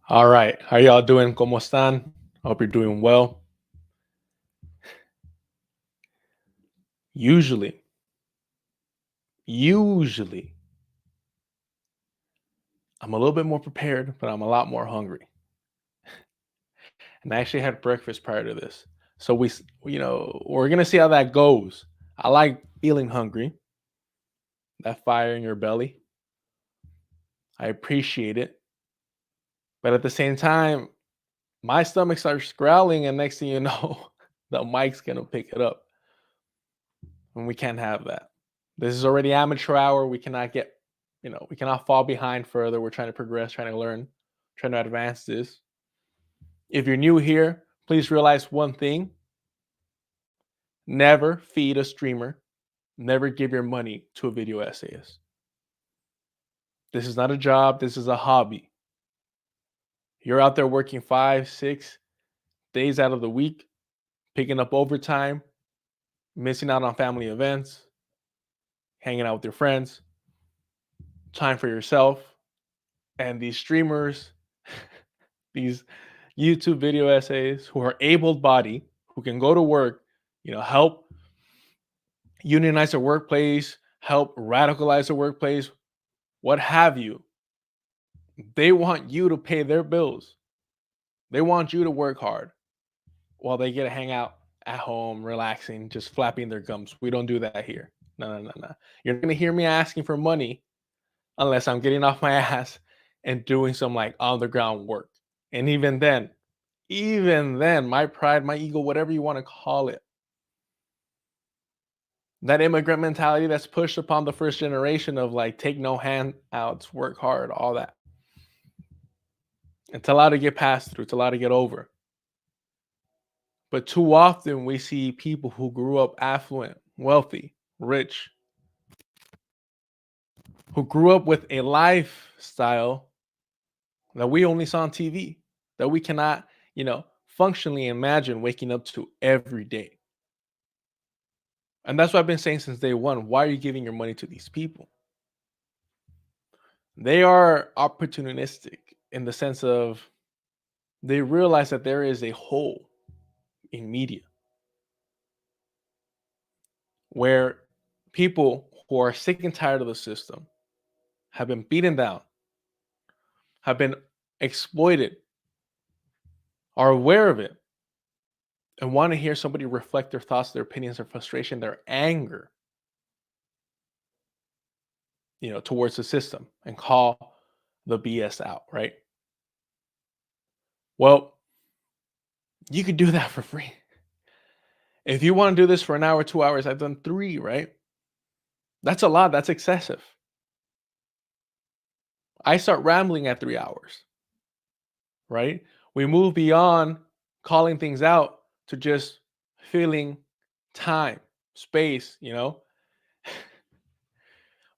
All right. How y'all doing? ¿Cómo están? Hope you're doing well. Usually, usually, I'm a little bit more prepared, but I'm a lot more hungry. And I actually had breakfast prior to this. So we're going to see how that goes. I like feeling hungry, that fire in your belly. I appreciate it. But at the same time, my stomach starts growling, and next thing you know, the mic's going to pick it up. And we can't have that. This is already amateur hour. We cannot fall behind further. We're trying to progress, trying to learn, trying to advance this. If you're new here, please realize one thing: never feed a streamer, never give your money to a video essayist. This is not a job, this is a hobby. You're out there working 5, 6 days out of the week, picking up overtime, missing out on family events, hanging out with your friends, time for yourself. And these streamers, these YouTube video essays who are able-bodied, who can go to work, help unionize the workplace, help radicalize the workplace, what have you. They want you to pay their bills. They want you to work hard while they get to hang out at home, relaxing, just flapping their gums. We don't do that here. No, no, no, no. You're not gonna hear me asking for money unless I'm getting off my ass and doing some like on the ground work. And even then, my pride, my ego, whatever you want to call it, that immigrant mentality that's pushed upon the first generation of like take no handouts, work hard, all that. It's allowed to get passed through, it's allowed to get over. But too often we see people who grew up affluent, wealthy, rich, who grew up with a lifestyle that we only saw on TV, that we cannot, functionally imagine waking up to every day. And that's what I've been saying since day one. Why are you giving your money to these people? They are opportunistic in the sense of they realize that there is a hole in media where people who are sick and tired of the system have been beaten down, have been exploited, are aware of it, and want to hear somebody reflect their thoughts, their opinions, their frustration, their anger, towards the system and call the BS out, right? Well, you could do that for free. If you want to do this for an hour, 2 hours, I've done 3, right? That's a lot. That's excessive. I start rambling at 3 hours, right? We move beyond calling things out to just filling time, space,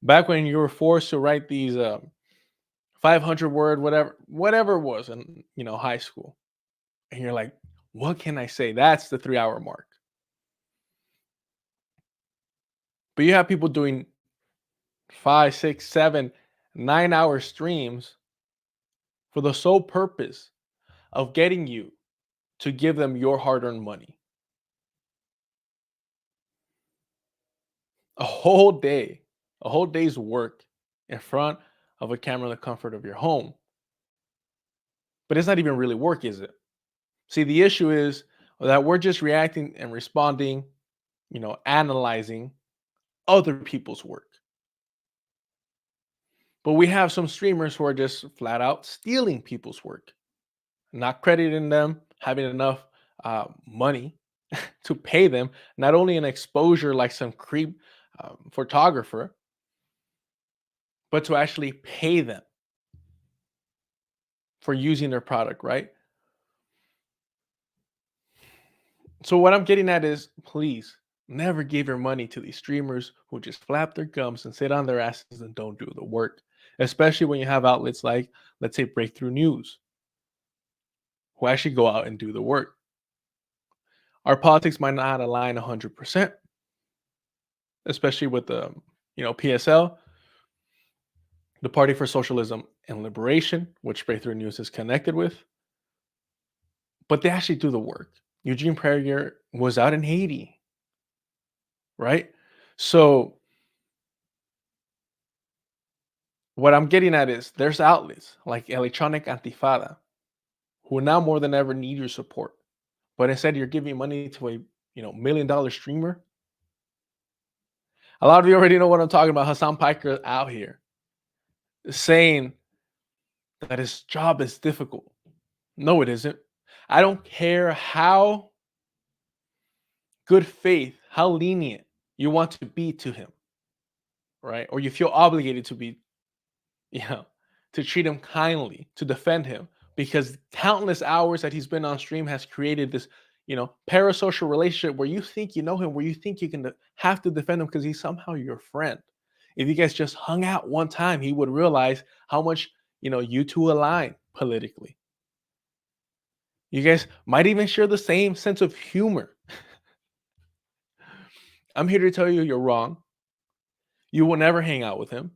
Back when you were forced to write these 500 word, whatever it was in, high school. And you're like, what can I say? That's the 3 hour mark. But you have people doing 5, 6, 7, 9 hour streams for the sole purpose of getting you to give them your hard-earned money. A whole day, a whole day's work in front of a camera in the comfort of your home. But it's not even really work, is it? See, the issue is that we're just reacting and responding, analyzing other people's work. But we have some streamers who are just flat out stealing people's work, not crediting them, having enough money to pay them, not only an exposure like some creep photographer, but to actually pay them for using their product, right? So what I'm getting at is, please never give your money to these streamers who just flap their gums and sit on their asses and don't do the work, especially when you have outlets like, let's say, Breakthrough News, who actually go out and do the work. Our politics might not align 100%, especially with the, PSL, the Party for Socialism and liberation, which Breakthrough News is connected with, but they actually do the work. Eugene Prager was out in Haiti, right? So what I'm getting at is there's outlets like Electronic Antifada who now more than ever need your support. But instead you're giving money to a $1 million streamer. A lot of you already know what I'm talking about. Hasan Piker out here saying that his job is difficult. No, it isn't. I don't care how good faith, how lenient you want to be to him, right? Or you feel obligated to be, you know, to treat him kindly, to defend him, because countless hours that he's been on stream has created this, parasocial relationship where you think you know him, where you think you can have to defend him because he's somehow your friend. If you guys just hung out one time, he would realize how much, you two align politically. You guys might even share the same sense of humor. I'm here to tell you you're wrong. You will never hang out with him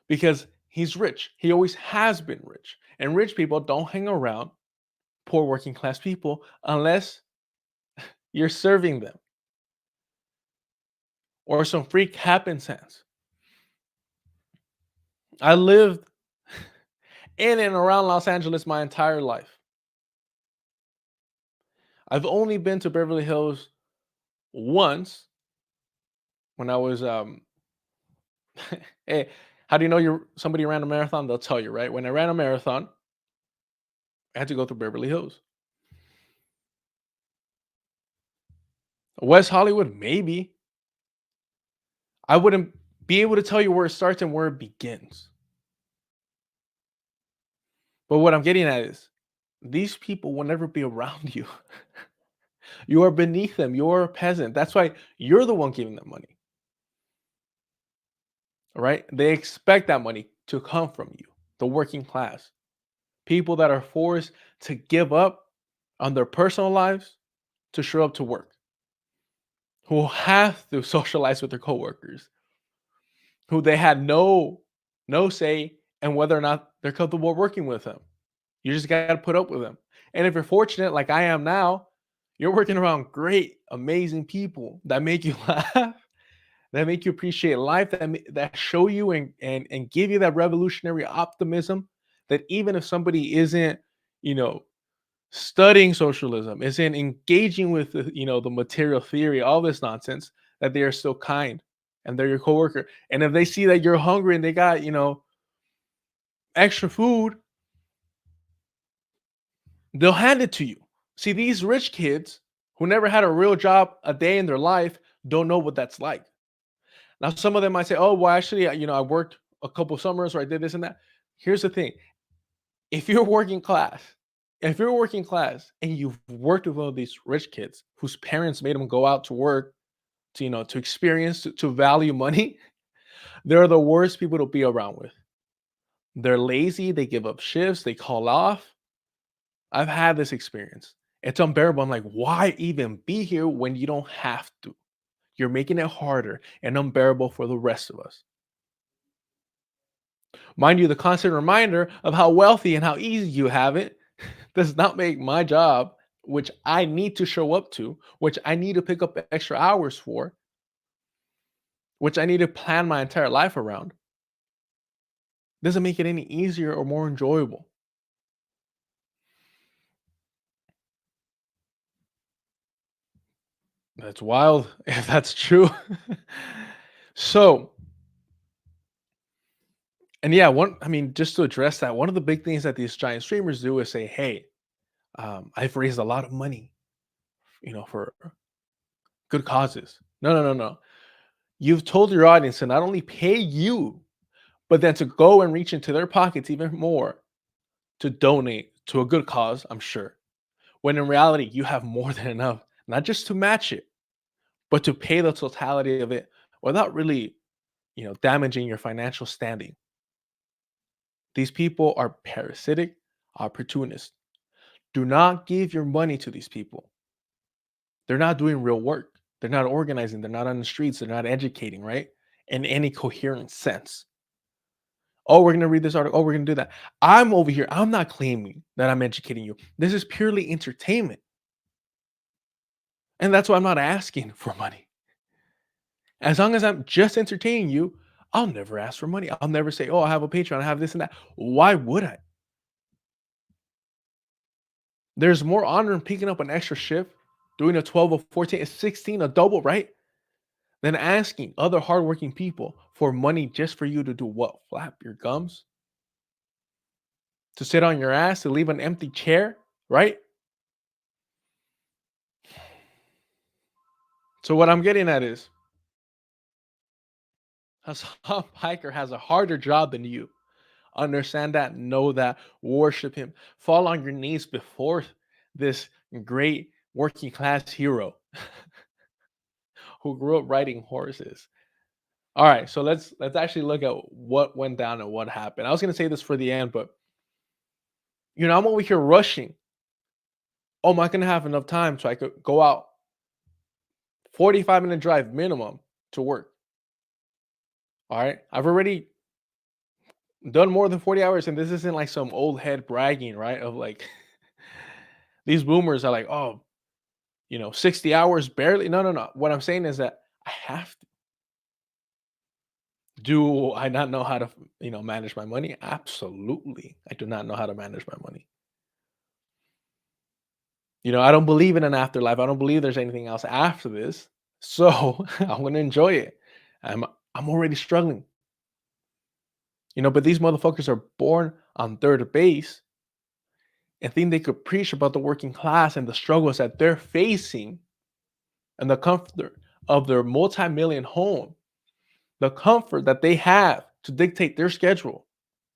because he's rich. He always has been rich. And rich people don't hang around poor working class people unless you're serving them or some freak happenstance. I lived in and around Los Angeles my entire life. I've only been to Beverly Hills once when I was hey, how do you know somebody ran a marathon? They'll tell you, right? When I ran a marathon, I had to go through Beverly Hills. West Hollywood, maybe. I wouldn't be able to tell you where it starts and where it begins. But what I'm getting at is these people will never be around you. You are beneath them. You're a peasant. That's why you're the one giving them money. All right? They expect that money to come from you, the working class. People that are forced to give up on their personal lives to show up to work, who have to socialize with their coworkers, who they had no say in whether or not they're comfortable working with them. You just got to put up with them. And if you're fortunate, like I am now, you're working around great, amazing people that make you laugh, that make you appreciate life, that show you and give you that revolutionary optimism that even if somebody isn't, you know, studying socialism, isn't engaging with the material theory, all this nonsense, that they are still kind and they're your coworker. And if they see that you're hungry and they got, extra food, they'll hand it to you. See, these rich kids who never had a real job a day in their life don't know what that's like. Now, some of them might say, "Oh, well, actually, I worked a couple summers or I did this and that." Here's the thing: if you're working class, if you're working class and you've worked with one of these rich kids whose parents made them go out to work to to experience to value money, they're the worst people to be around with. They're lazy. They give up shifts. They call off. I've had this experience. It's unbearable. I'm like, why even be here when you don't have to? You're making it harder and unbearable for the rest of us. Mind you, the constant reminder of how wealthy and how easy you have it does not make my job, which I need to show up to, which I need to pick up extra hours for, which I need to plan my entire life around, doesn't make it any easier or more enjoyable. That's wild if that's true. So, and yeah, just to address that, one of the big things that these giant streamers do is say, "Hey, I've raised a lot of money, for good causes." No, no, no, no. You've told your audience to not only pay you, but then to go and reach into their pockets even more to donate to a good cause. I'm sure. When in reality, you have more than enough, not just to match it, but to pay the totality of it without really, damaging your financial standing. These people are parasitic opportunists. Do not give your money to these people. They're not doing real work. They're not organizing. They're not on the streets. They're not educating, right? In any coherent sense. Oh, we're going to read this article. Oh, we're going to do that. I'm over here. I'm not claiming that I'm educating you. This is purely entertainment. And that's why I'm not asking for money. As long as I'm just entertaining you, I'll never ask for money. I'll never say, oh, I have a Patreon, I have this and that. Why would I? There's more honor in picking up an extra shift, doing a 12 or 14, a 16, a double, right? Than asking other hardworking people for money just for you to do what? Flap your gums? To sit on your ass, to leave an empty chair, right? So what I'm getting at is, Hasan Piker has a harder job than you. Understand that, know that, worship him, fall on your knees before this great working class hero who grew up riding horses. All right, so let's actually look at what went down and what happened. I was gonna say this for the end, but I'm over here rushing. Oh, am I gonna have enough time so I could go out 45-minute drive minimum to work? All right, I've already done more than 40 hours, and this isn't like some old head bragging, right? Of like these boomers are like, oh, 60 hours barely. No, no, no. What I'm saying is that I have to. Do I not know how to, manage my money? Absolutely. I do not know how to manage my money. I don't believe in an afterlife. I don't believe there's anything else after this. So I'm going to enjoy it. I'm already struggling. But these motherfuckers are born on third base and think they could preach about the working class and the struggles that they're facing and the comfort of their multi-million home, the comfort that they have to dictate their schedule,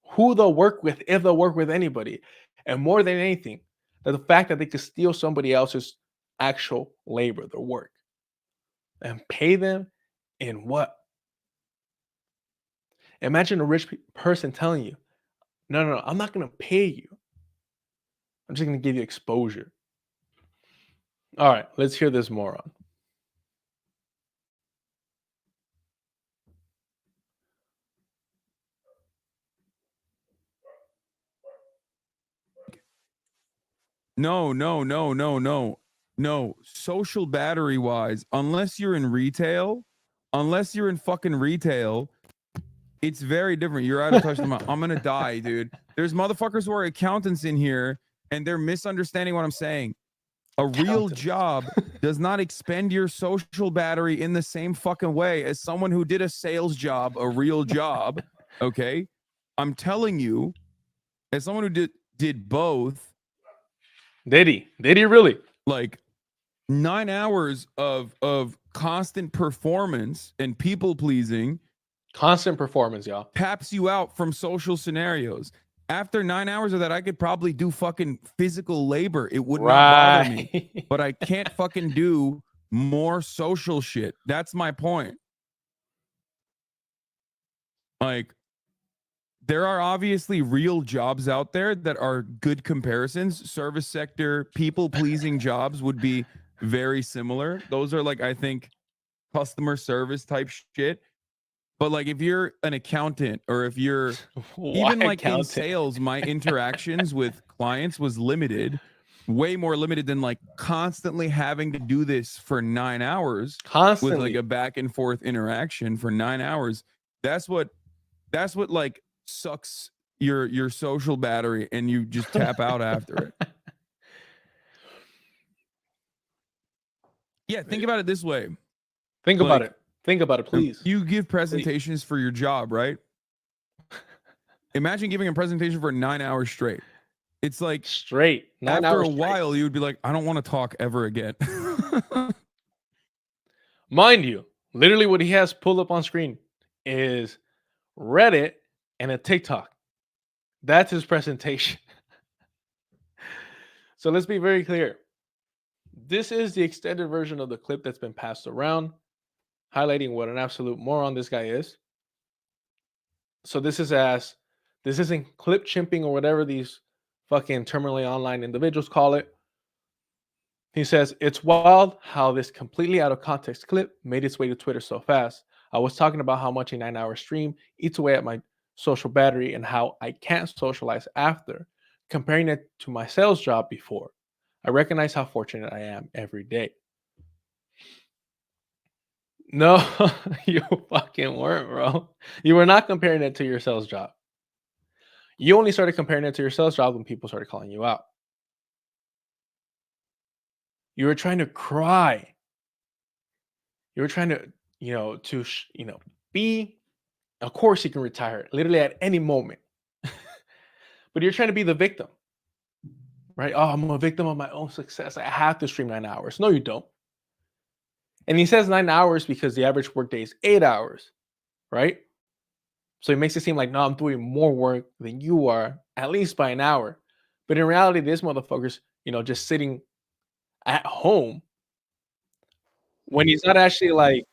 who they'll work with, if they'll work with anybody, and more than anything, that the fact that they could steal somebody else's actual labor, their work, and pay them in what? Imagine a rich person telling you, no, no, no, I'm not going to pay you. I'm just going to give you exposure. All right, let's hear this moron. No. Social battery wise, unless you're in fucking retail, it's very different. You're out of touch. I'm gonna die, dude. There's motherfuckers who are accountants in here and they're misunderstanding what I'm saying. A real job does not expend your social battery in the same fucking way as someone who did a sales job, a real job. Okay. I'm telling you, as someone who did both. Did he really? Like 9 hours of constant performance and people pleasing. Constant performance, y'all. Taps you out from social scenarios. After 9 hours of that, I could probably do fucking physical labor. It would not bother me. But I can't fucking do more social shit. That's my point. Like, there are obviously real jobs out there that are good comparisons. Service sector, people-pleasing jobs would be very similar. Those are like, I think, customer service type shit. But like if you're an accountant or if you're even like in sales, my interactions with clients was limited, way more limited than like constantly having to do this for 9 hours with like a back and forth interaction for 9 hours. That's what like sucks your social battery and you just tap out after it. Yeah, think about it this way. Think about it. Think about it, please. You give presentations for your job, right? Imagine giving a presentation for 9 hours straight. It's like straight. After a while, you would be like, I don't want to talk ever again. Mind you, literally what he has pulled up on screen is Reddit and a TikTok. That's his presentation. So let's be very clear. This is the extended version of the clip that's been passed around, highlighting what an absolute moron this guy is. So this isn't clip chimping or whatever these fucking terminally online individuals call it. He says, it's wild how this completely out of context clip made its way to Twitter so fast. I was talking about how much a 9-hour stream eats away at my social battery and how I can't socialize after, comparing it to my sales job before. I recognize how fortunate I am every day. No, you fucking weren't, bro. You were not comparing it to your sales job. You only started comparing it to your sales job when people started calling you out. You were trying to cry. You were trying to, be. Of course, you can retire literally at any moment, but you're trying to be the victim, right? Oh, I'm a victim of my own success. I have to stream 9 hours. No, you don't. And he says 9 hours because the average workday is 8 hours, right? So it makes it seem like, no, I'm doing more work than you are, at least by an hour. But in reality, this motherfucker's, just sitting at home when he's not actually like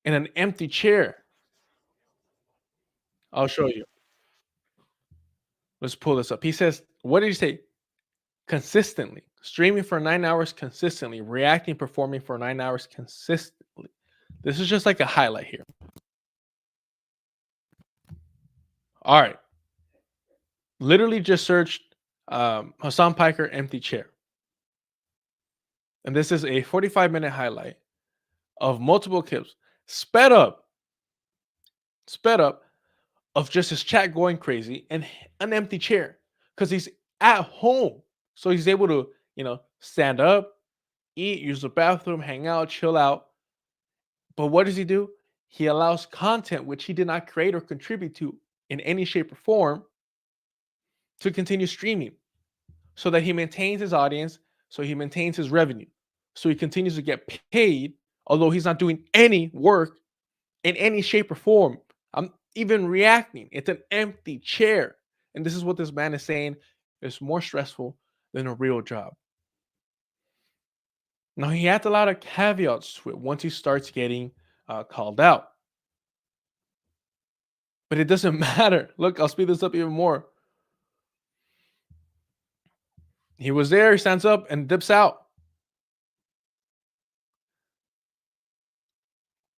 in an empty chair. I'll show you. Let's pull this up. He says, what did he say? Consistently. Streaming for 9 hours consistently. Reacting, performing for 9 hours consistently. This is just like a highlight here. All right. Literally just searched Hasan Piker empty chair. And this is a 45-minute highlight of multiple clips, sped up of just his chat going crazy and an empty chair because he's at home. So he's able to, stand up, eat, use the bathroom, hang out, chill out. But what does he do? He allows content which he did not create or contribute to in any shape or form to continue streaming so that he maintains his audience, so he maintains his revenue, so he continues to get paid, although he's not doing any work in any shape or form. I'm even reacting. It's an empty chair. And this is what this man is saying is more stressful than a real job. Now, he adds a lot of caveats to it once he starts getting called out. But it doesn't matter. Look, I'll speed this up even more. He was there, he stands up and dips out.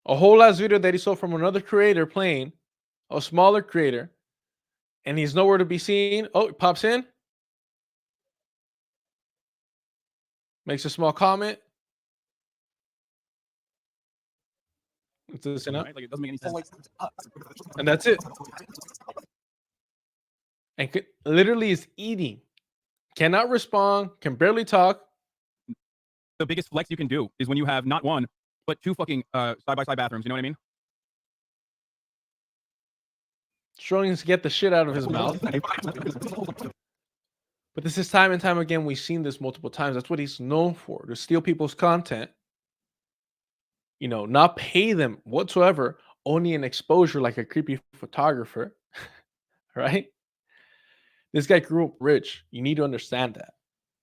A whole last video that he saw from another creator playing, a smaller creator, and he's nowhere to be seen. Oh, it pops in, makes a small comment. Listen up. Like, it doesn't make any sense. And that's it. And literally is eating, cannot respond, can barely talk. The biggest flex you can do is when you have not one, but two fucking side-by-side bathrooms. You know what I mean? Struggling to get the shit out of his mouth. But this is time and time again. We've seen this multiple times. That's what he's known for, to steal people's content, not pay them whatsoever, only an exposure like a creepy photographer, right? This guy grew up rich. You need to understand that.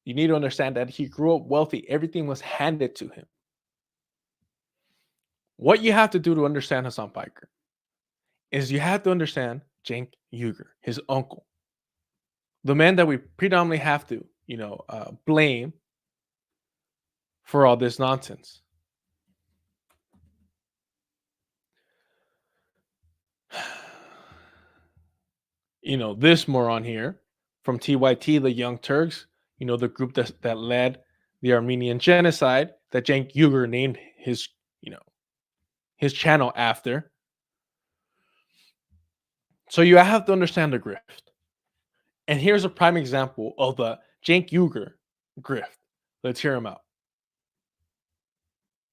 You need to understand that he grew up wealthy. Everything was handed to him. What you have to do to understand Hasan Piker is you have to understand Cenk Uygur, his uncle, the man that we predominantly have to, blame for all this nonsense. This moron here from TYT, the Young Turks, the group that led the Armenian genocide that Cenk Uygur named his channel after. So you have to understand the grift. And here's a prime example of the Cenk Uygur grift. Let's hear him out.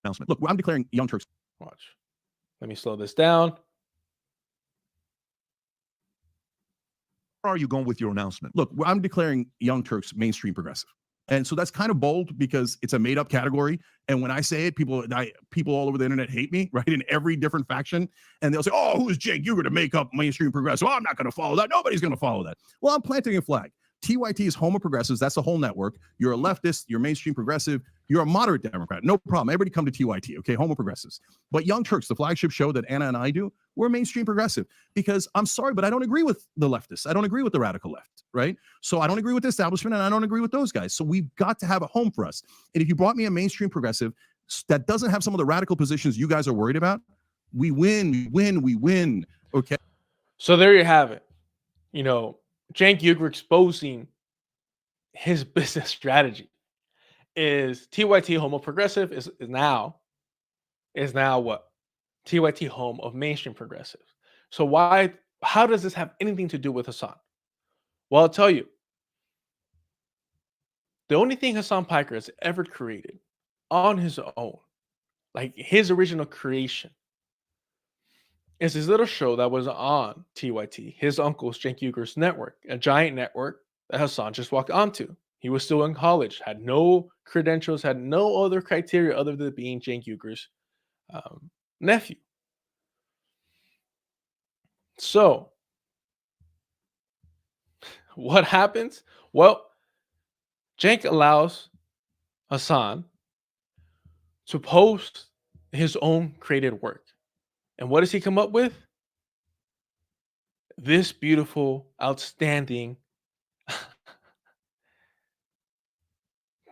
Announcement. Look, I'm declaring Young Turks. Watch. Let me slow this down. Where are you going with your announcement? Look, I'm declaring Young Turks mainstream progressive. And so that's kind of bold because it's a made-up category. And when I say it, people all over the internet hate me, right? In every different faction. And they'll say, oh, who is Cenk Uygur to make up mainstream progressive? Oh, I'm not going to follow that. Nobody's going to follow that. Well, I'm planting a flag. TYT is home of progressives. That's the whole network. You're a leftist. You're mainstream progressive. You're a moderate Democrat. No problem. Everybody come to TYT, okay? Home of progressives. But Young Turks, the flagship show that Anna and I do, we're mainstream progressive because I'm sorry, but I don't agree with the leftists. I don't agree with the radical left, right? So I don't agree with the establishment and I don't agree with those guys. So we've got to have a home for us. And if you brought me a mainstream progressive that doesn't have some of the radical positions you guys are worried about, we win, okay? So there you have it. You know, Cenk Uygur exposing his business strategy is TYT home of progressive is now what? TYT home of mainstream progressives. So how does this have anything to do with Hasan? Well, I'll tell you. The only thing Hasan Piker has ever created on his own, like his original creation, is this little show that was on TYT, his uncle's Cenk Uygur's network, a giant network that Hasan just walked onto. He was still in college, had no credentials, had no other criteria other than being Cenk Uygur's nephew. So, what happens? Well, Cenk allows Hasan to post his own created work. And what does he come up with? This beautiful, outstanding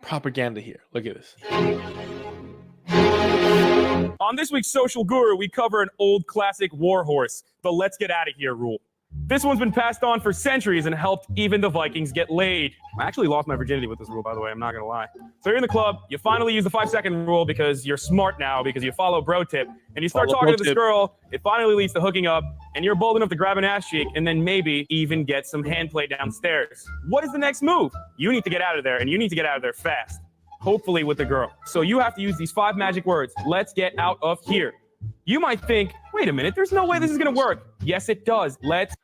propaganda here. Look at this. On this week's Social Guru, we cover an old classic warhorse, the let's get out of here rule. This one's been passed on for centuries and helped even the Vikings get laid. I actually lost my virginity with this rule, by the way. I'm not going to lie. So you're in the club. You finally use the 5-second rule because you're smart now, because you follow bro tip. And you start talking to this girl. It finally leads to hooking up. And you're bold enough to grab an ass cheek and then maybe even get some hand play downstairs. What is the next move? You need to get out of there, and you need to get out of there fast. Hopefully with the girl. So you have to use these 5 magic words. Let's get out of here. You might think, wait a minute, there's no way this is going to work. Yes, it does. Let's.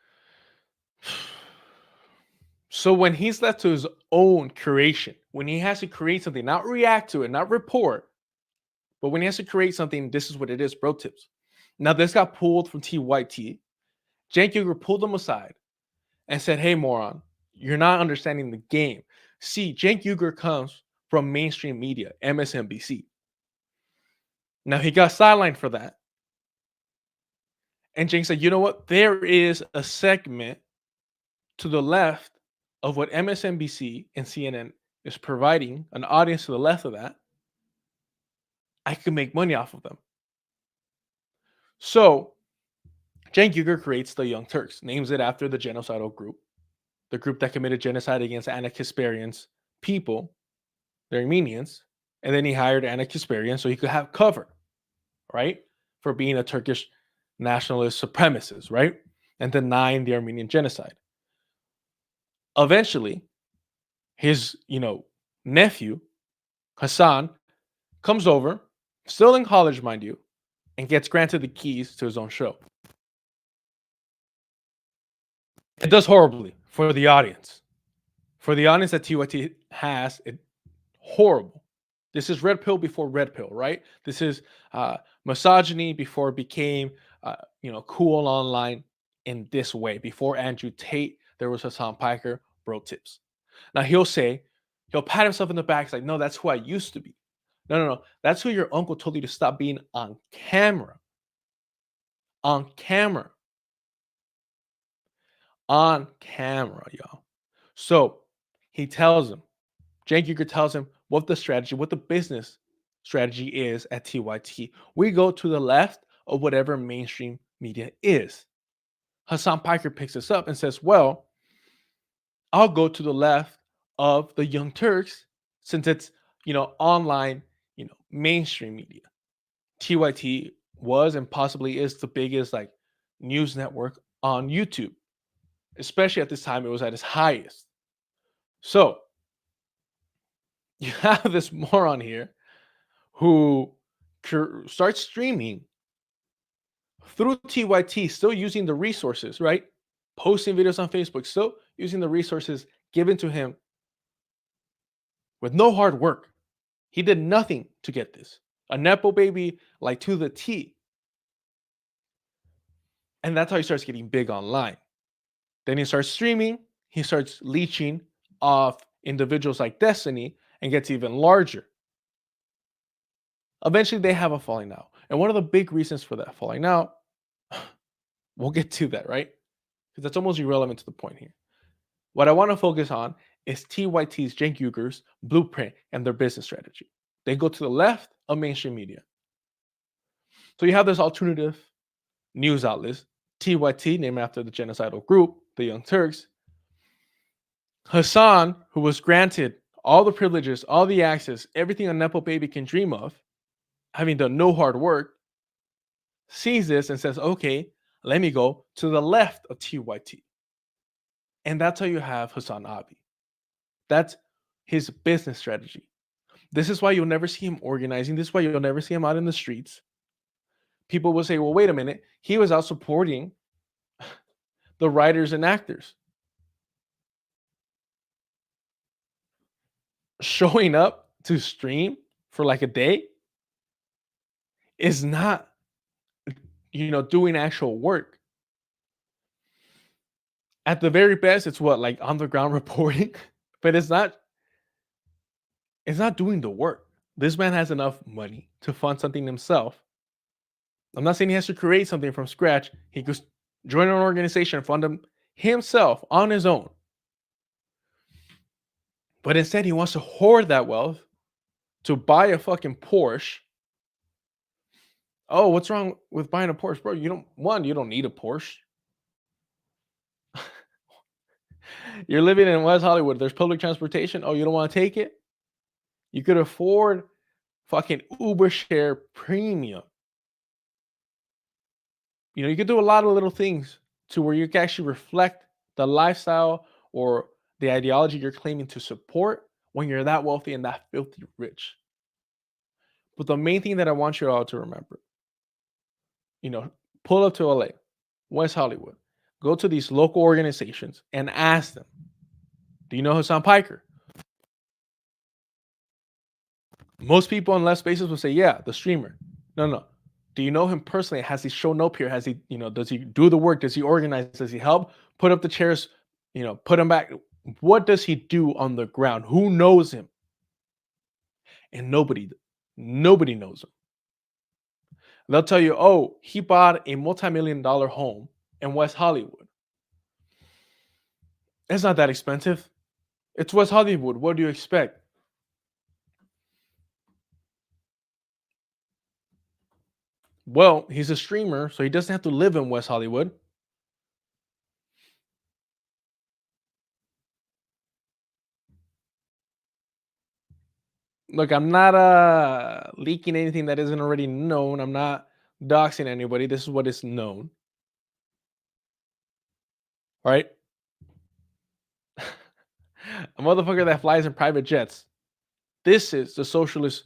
So when he's left to his own creation, when he has to create something, not react to it, not report, but when he has to create something, this is what it is, bro tips. Now this got pulled from TYT. Cenk Uygur pulled him aside and said, hey, moron, you're not understanding the game. See, Cenk Uygur comes from mainstream media, MSNBC. Now he got sidelined for that. And Cenk said, you know what? There is a segment to the left of what MSNBC and CNN is providing, an audience to the left of that. I could make money off of them. So Cenk Uygur creates the Young Turks, names it after the genocidal group, the group that committed genocide against Anna Kasparian's people, the Armenians, and then he hired Anna Kasparian so he could have cover, right, for being a Turkish nationalist supremacist, right, and denying the Armenian genocide. Eventually, his, nephew, Hasan, comes over, still in college, mind you, and gets granted the keys to his own show. It does horribly for the audience. For the audience that TYT has, it horrible. This is red pill before red pill, right? This is misogyny before it became, cool online in this way. Before Andrew Tate, there was Hasan Piker, bro tips. Now he'll pat himself in the back. He's like, no, that's who I used to be. No. That's who your uncle told you to stop being on camera. On camera. On camera, y'all. So he tells him, Cenk Uygur tells him what the business strategy is at TYT. We go to the left of whatever mainstream media is. Hasan Piker picks this up and says, well, I'll go to the left of the Young Turks since it's, online, mainstream media. TYT was and possibly is the biggest news network on YouTube. Especially at this time, it was at its highest. So you have this moron here who starts streaming through TYT, still using the resources, right? Posting videos on Facebook, still using the resources given to him with no hard work. He did nothing to get this. A Nepo baby, to the T. And that's how he starts getting big online. Then he starts streaming. He starts leeching off individuals like Destiny and gets even larger. Eventually, they have a falling out. And one of the big reasons for that falling out, we'll get to that, right? Because that's almost irrelevant to the point here. What I want to focus on is TYT's, Cenk Uygur's blueprint and their business strategy. They go to the left of mainstream media. So you have this alternative news outlets TYT, named after the genocidal group, the Young Turks. Hasan, who was granted all the privileges, all the access, everything a Nepo baby can dream of, having done no hard work, sees this and says, okay, let me go to the left of TYT. And that's how you have Hasan Abi. That's his business strategy. This is why you'll never see him organizing. This is why you'll never see him out in the streets. People will say, well, wait a minute. He was out supporting the writers and actors. Showing up to stream for like a day is not, doing actual work. At the very best, it's what, like on the ground reporting, but it's not doing the work. This man has enough money to fund something himself. I'm not saying he has to create something from scratch. He could join an organization and fund him himself on his own. But instead, he wants to hoard that wealth to buy a fucking Porsche. Oh, what's wrong with buying a Porsche, bro? You don't need a Porsche. You're living in West Hollywood. There's public transportation. Oh, you don't want to take it? You could afford fucking Uber share premium. You could do a lot of little things to where you can actually reflect the lifestyle or the ideology you're claiming to support when you're that wealthy and that filthy rich. But the main thing that I want you all to remember, pull up to LA, West Hollywood, go to these local organizations and ask them, do you know Hasan Piker? Most people on left spaces will say, yeah, the streamer. No. Do you know him personally? Has he shown up here? Has he, does he do the work? Does he organize? Does he help put up the chairs? Put them back. What does he do on the ground? Who knows him? And nobody knows him. They'll tell you, oh, he bought a multi-million-dollar home in West Hollywood. It's not that expensive. It's West Hollywood. What do you expect? Well, he's a streamer, so he doesn't have to live in West Hollywood. Look, I'm not leaking anything that isn't already known. I'm not doxing anybody. This is what is known. All right? A motherfucker that flies in private jets. This is the socialist,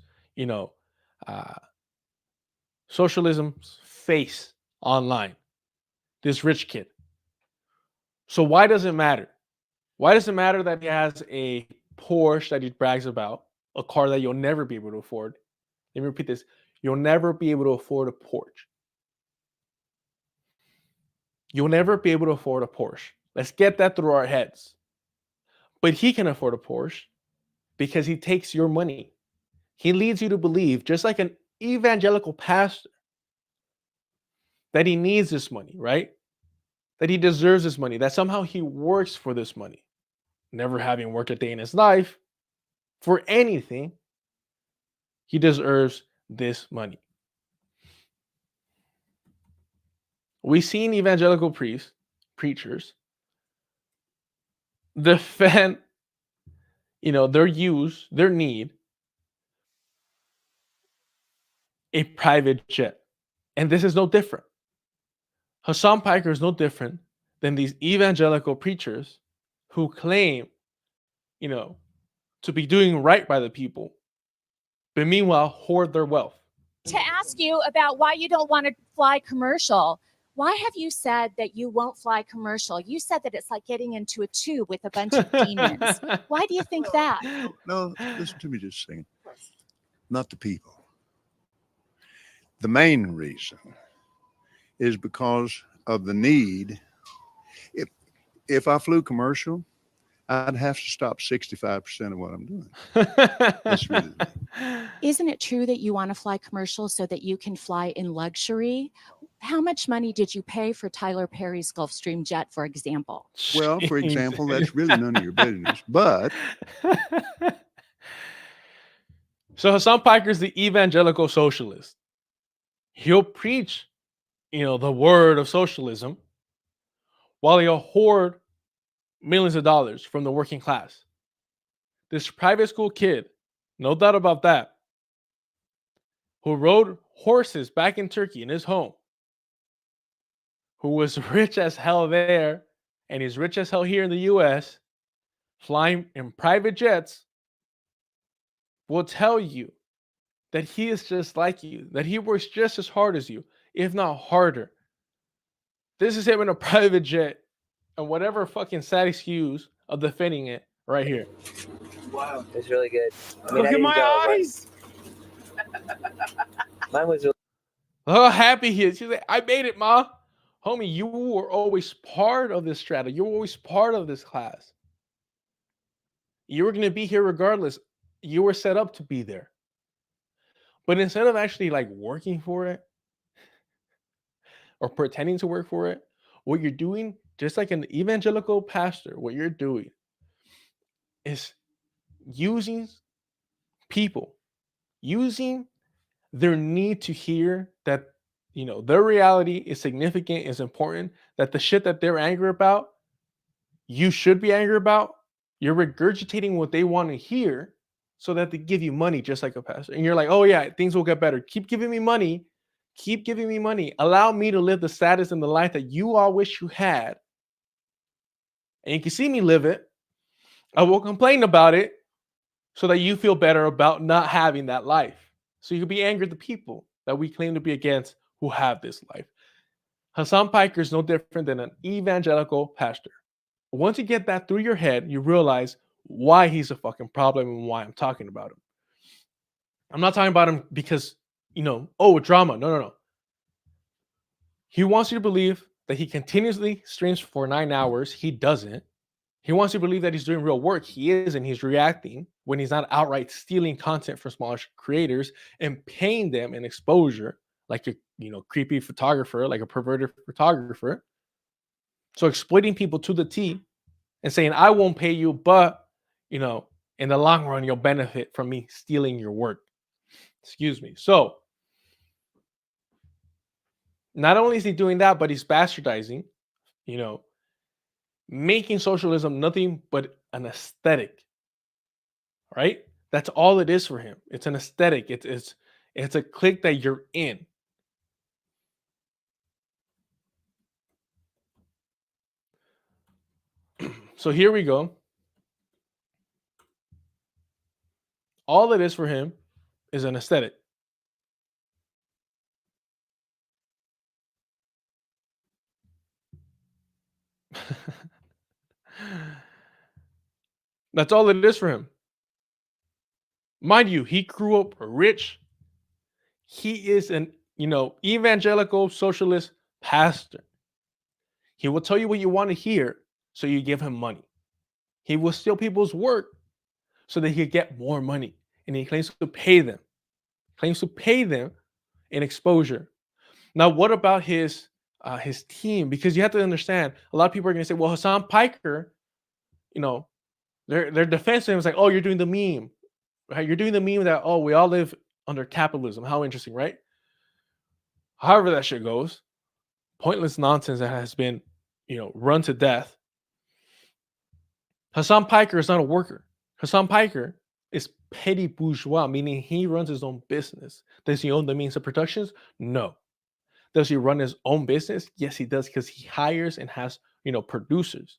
socialism's face online. This rich kid. So why does it matter? Why does it matter that he has a Porsche that he brags about, a car that you'll never be able to afford? Let me repeat this. You'll never be able to afford a Porsche. You'll never be able to afford a Porsche. Let's get that through our heads. But he can afford a Porsche because he takes your money. He leads you to believe, just like an evangelical pastor, that he needs this money, right? That he deserves this money, that somehow he works for this money. Never having worked a day in his life for anything, he deserves this money. We've seen evangelical preachers defend, their need a private jet. And this is no different. Hasan Piker is no different than these evangelical preachers who claim, to be doing right by the people, but meanwhile hoard their wealth. To ask you about why you don't want to fly commercial. Why have you said that you won't fly commercial? You said that it's like getting into a tube with a bunch of demons. Why do you think that? No, listen to me just a second. Not the people. The main reason is because of the need. If I flew commercial, I'd have to stop 65% of what I'm doing. That's really the thing. Isn't it true that you want to fly commercial so that you can fly in luxury? How much money did you pay for Tyler Perry's Gulfstream jet, for example? Well, for example, that's really none of your business. But so Hasan Piker is the evangelical socialist. He'll preach, the word of socialism, while he'll hoard millions of dollars from the working class. This private school kid, no doubt about that, who rode horses back in Turkey in his home, who was rich as hell there, and he's rich as hell here in the US, flying in private jets, will tell you that he is just like you, that he works just as hard as you, if not harder. This is him in a private jet, and whatever fucking sad excuse of defending it right here. Wow, it's really good. I Look at my eyes. Mine was really Look how happy he is. He's like, I made it, Ma. Homie, you were always part of this strata. You were always part of this class. You were going to be here regardless. You were set up to be there. But instead of actually like working for it or pretending to work for it, what you're doing, just like an evangelical pastor, what you're doing is using people, using their need to hear that, you know, their reality is significant, is important, that the shit that they're angry about, you should be angry about. You're regurgitating what they want to hear so that they give you money, just like a pastor. And you're like, oh yeah, things will get better. Keep giving me money. Keep giving me money. Allow me to live the status and the life that you all wish you had. And you can see me live it. I will complain about it so that you feel better about not having that life. So you can be angry at the people that we claim to be against who have this life. Hasan Piker is no different than an evangelical pastor. Once you get that through your head, you realize why he's a fucking problem and why I'm talking about him. I'm not talking about him because, you know, oh, drama. No. He wants you to believe that he continuously streams for 9 hours. He doesn't. He wants you to believe that he's doing real work. He is, and he's reacting when he's not outright stealing content from smaller creators and paying them an exposure like a, you know, creepy photographer, like a perverted photographer. So exploiting people to the T and saying, I won't pay you, but, you know, in the long run, you'll benefit from me stealing your work. Excuse me. So not only is he doing that, but he's bastardizing, you know, making socialism nothing but an aesthetic, right? That's all it is for him. It's an aesthetic. It's a clique that you're in. So here we go. All it is for him is an aesthetic. That's all it is for him. Mind you, he grew up rich. He is an, you know, evangelical socialist pastor. He will tell you what you want to hear, so you give him money. He will steal people's work so that he can get more money. And he claims to pay them. In exposure. Now, what about his team? Because you have to understand, a lot of people are going to say, well, Hasan Piker, you know, their defense to him is like, oh, you're doing the meme. Right? You're doing the meme that, oh, we all live under capitalism. How interesting, right? However that shit goes, pointless nonsense that has been, you know, run to death. Hasan Piker is not a worker. Hasan Piker is petty bourgeois, meaning he runs his own business. Does he own the means of productions? No. Does he run his own business? Yes, he does, because he hires and has, you know, producers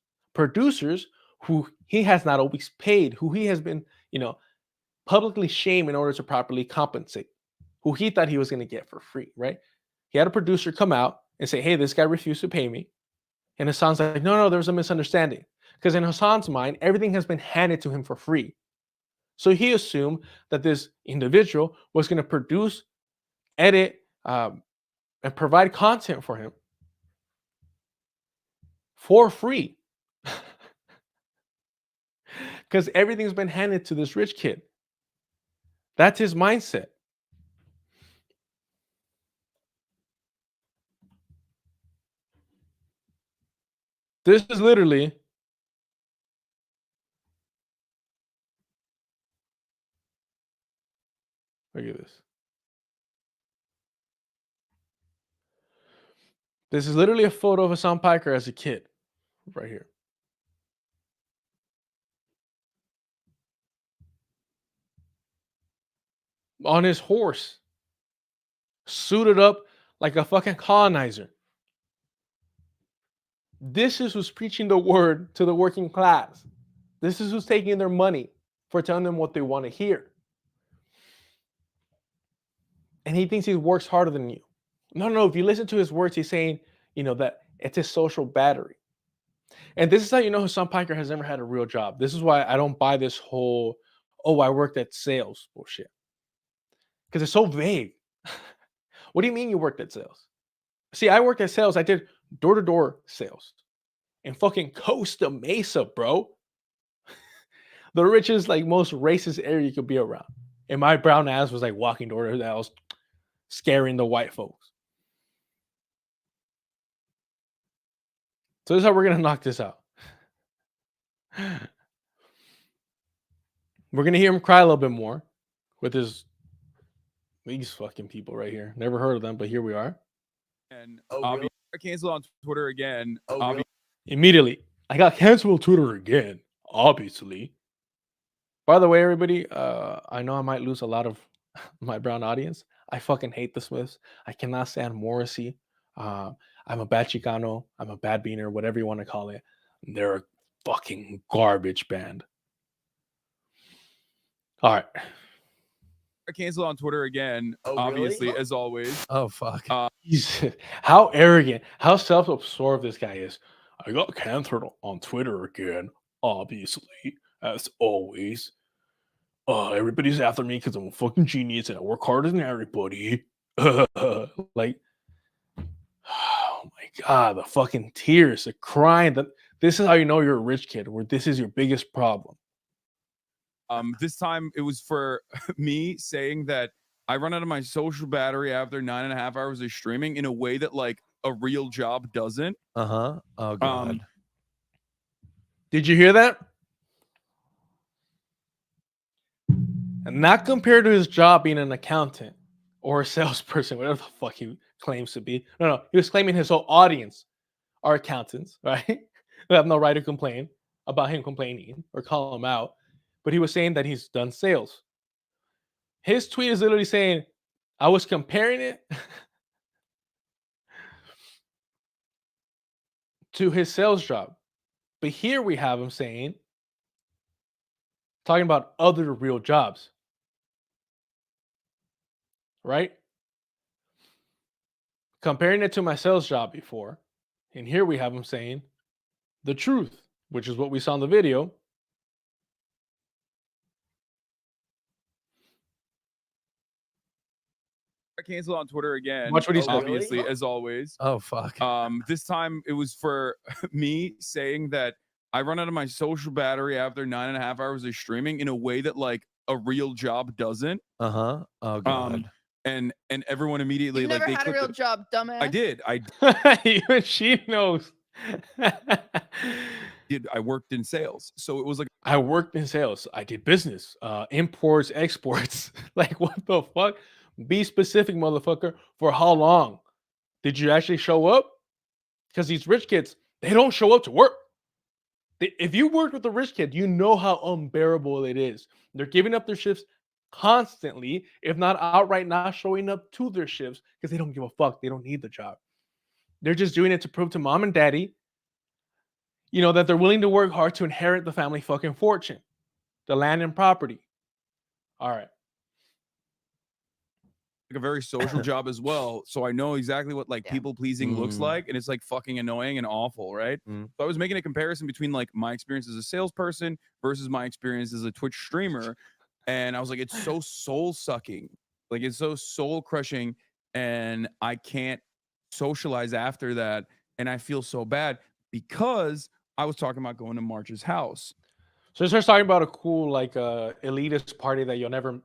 who he has not always paid, who he has been, you know, publicly shamed in order to properly compensate, who he thought he was going to get for free, right? He had a producer come out and say, hey, this guy refused to pay me. And Hasan's like, no, there was a misunderstanding. Because in Hasan's mind, everything has been handed to him for free. So he assumed that this individual was going to produce, edit, and provide content for him for free. Because everything's been handed to this rich kid. That's his mindset. This is literally look at this. This is literally a photo of Hasan Piker as a kid. right here. On his horse, suited up like a fucking colonizer. This is who's preaching the word to the working class. This is who's taking their money for telling them what they want to hear. And he thinks he works harder than you. No. If you listen to his words, he's saying, that it's a social battery. And this is how you know Hasan Piker has never had a real job. This is why I don't buy this whole, I worked at sales bullshit. Because it's so vague. What do you mean you worked at sales? See, I worked at sales. I did door-to-door sales in fucking Costa Mesa, bro. The richest, most racist area you could be around. And my brown ass was walking door to door. I was scaring the white folks. So this is how we're gonna knock this out. We're gonna hear him cry a little bit more with these fucking people right here. Never heard of them, but here we are. And I canceled on Twitter again. Immediately, I got canceled on Twitter again. Obviously. By the way, everybody, I know I might lose a lot of my brown audience. I fucking hate the Smiths. I cannot stand Morrissey. I'm a bad Chicano. I'm a bad beaner, whatever you want to call it. They're a fucking garbage band. All right. I canceled on Twitter again, obviously, as always. Oh, fuck. How arrogant, how self-absorbed this guy is. I got canceled on Twitter again, obviously, as always. Everybody's after me because I'm a fucking genius and I work harder than everybody. Oh my God, the fucking tears, the crying. This is how you know you're a rich kid, where this is your biggest problem. This time it was for me saying that I run out of my social battery after 9.5 hours of streaming in a way that a real job doesn't. Oh God. Did you hear that? And not compared to his job being an accountant or a salesperson, whatever the fuck he claims to be. No, he was claiming his whole audience are accountants, right? They have no right to complain about him complaining or call him out. But he was saying that he's done sales. His tweet is literally saying, I was comparing it to his sales job. But here we have him saying, talking about other real jobs. Right? Comparing it to my sales job before. And here we have him saying the truth, which is what we saw in the video. I canceled on Twitter again. Watch what he said. Obviously, as always. Oh fuck. This time it was for me saying that I run out of my social battery after 9.5 hours of streaming in a way that a real job doesn't. Oh God. And everyone immediately You never they had a real job, dumbass. I did. Even she knows. I worked in sales, so it was I worked in sales. I did business, imports, exports. What the fuck? Be specific, motherfucker. For how long? Did you actually show up? Because these rich kids, they don't show up to work. If you worked with a rich kid, you know how unbearable it is. They're giving up their shifts constantly, if not outright not showing up to their shifts because they don't give a fuck. They don't need the job. They're just doing it to prove to mom and daddy, that they're willing to work hard to inherit the family fucking fortune, the land and property. All right. a very social job as well, so I know exactly what people pleasing looks like, and it's fucking annoying and awful, right? So I was making a comparison between my experience as a salesperson versus my experience as a Twitch streamer, and I was like, it's so soul sucking, it's so soul crushing, and I can't socialize after that, and I feel so bad because I was talking about going to March's house. So he starts talking about a cool elitist party that you'll never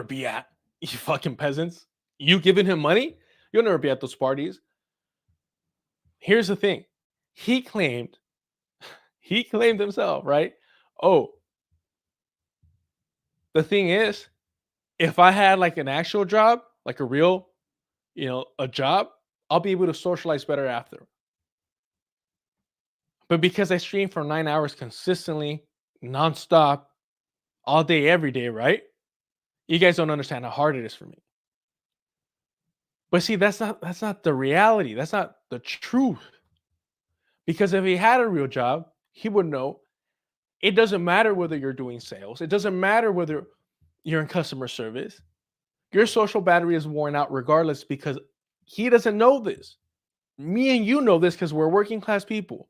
be at. You fucking peasants. You giving him money? You'll never be at those parties. Here's the thing. He claimed himself, right? Oh, the thing is, if I had an actual job, a real, a job, I'll be able to socialize better after. But because I stream for 9 hours consistently, nonstop, all day, every day, right? You guys don't understand how hard it is for me. But see, that's not the reality. That's not the truth. Because if he had a real job, he would know it doesn't matter whether you're doing sales. It doesn't matter whether you're in customer service. Your social battery is worn out regardless, because he doesn't know this. Me and you know this because we're working class people.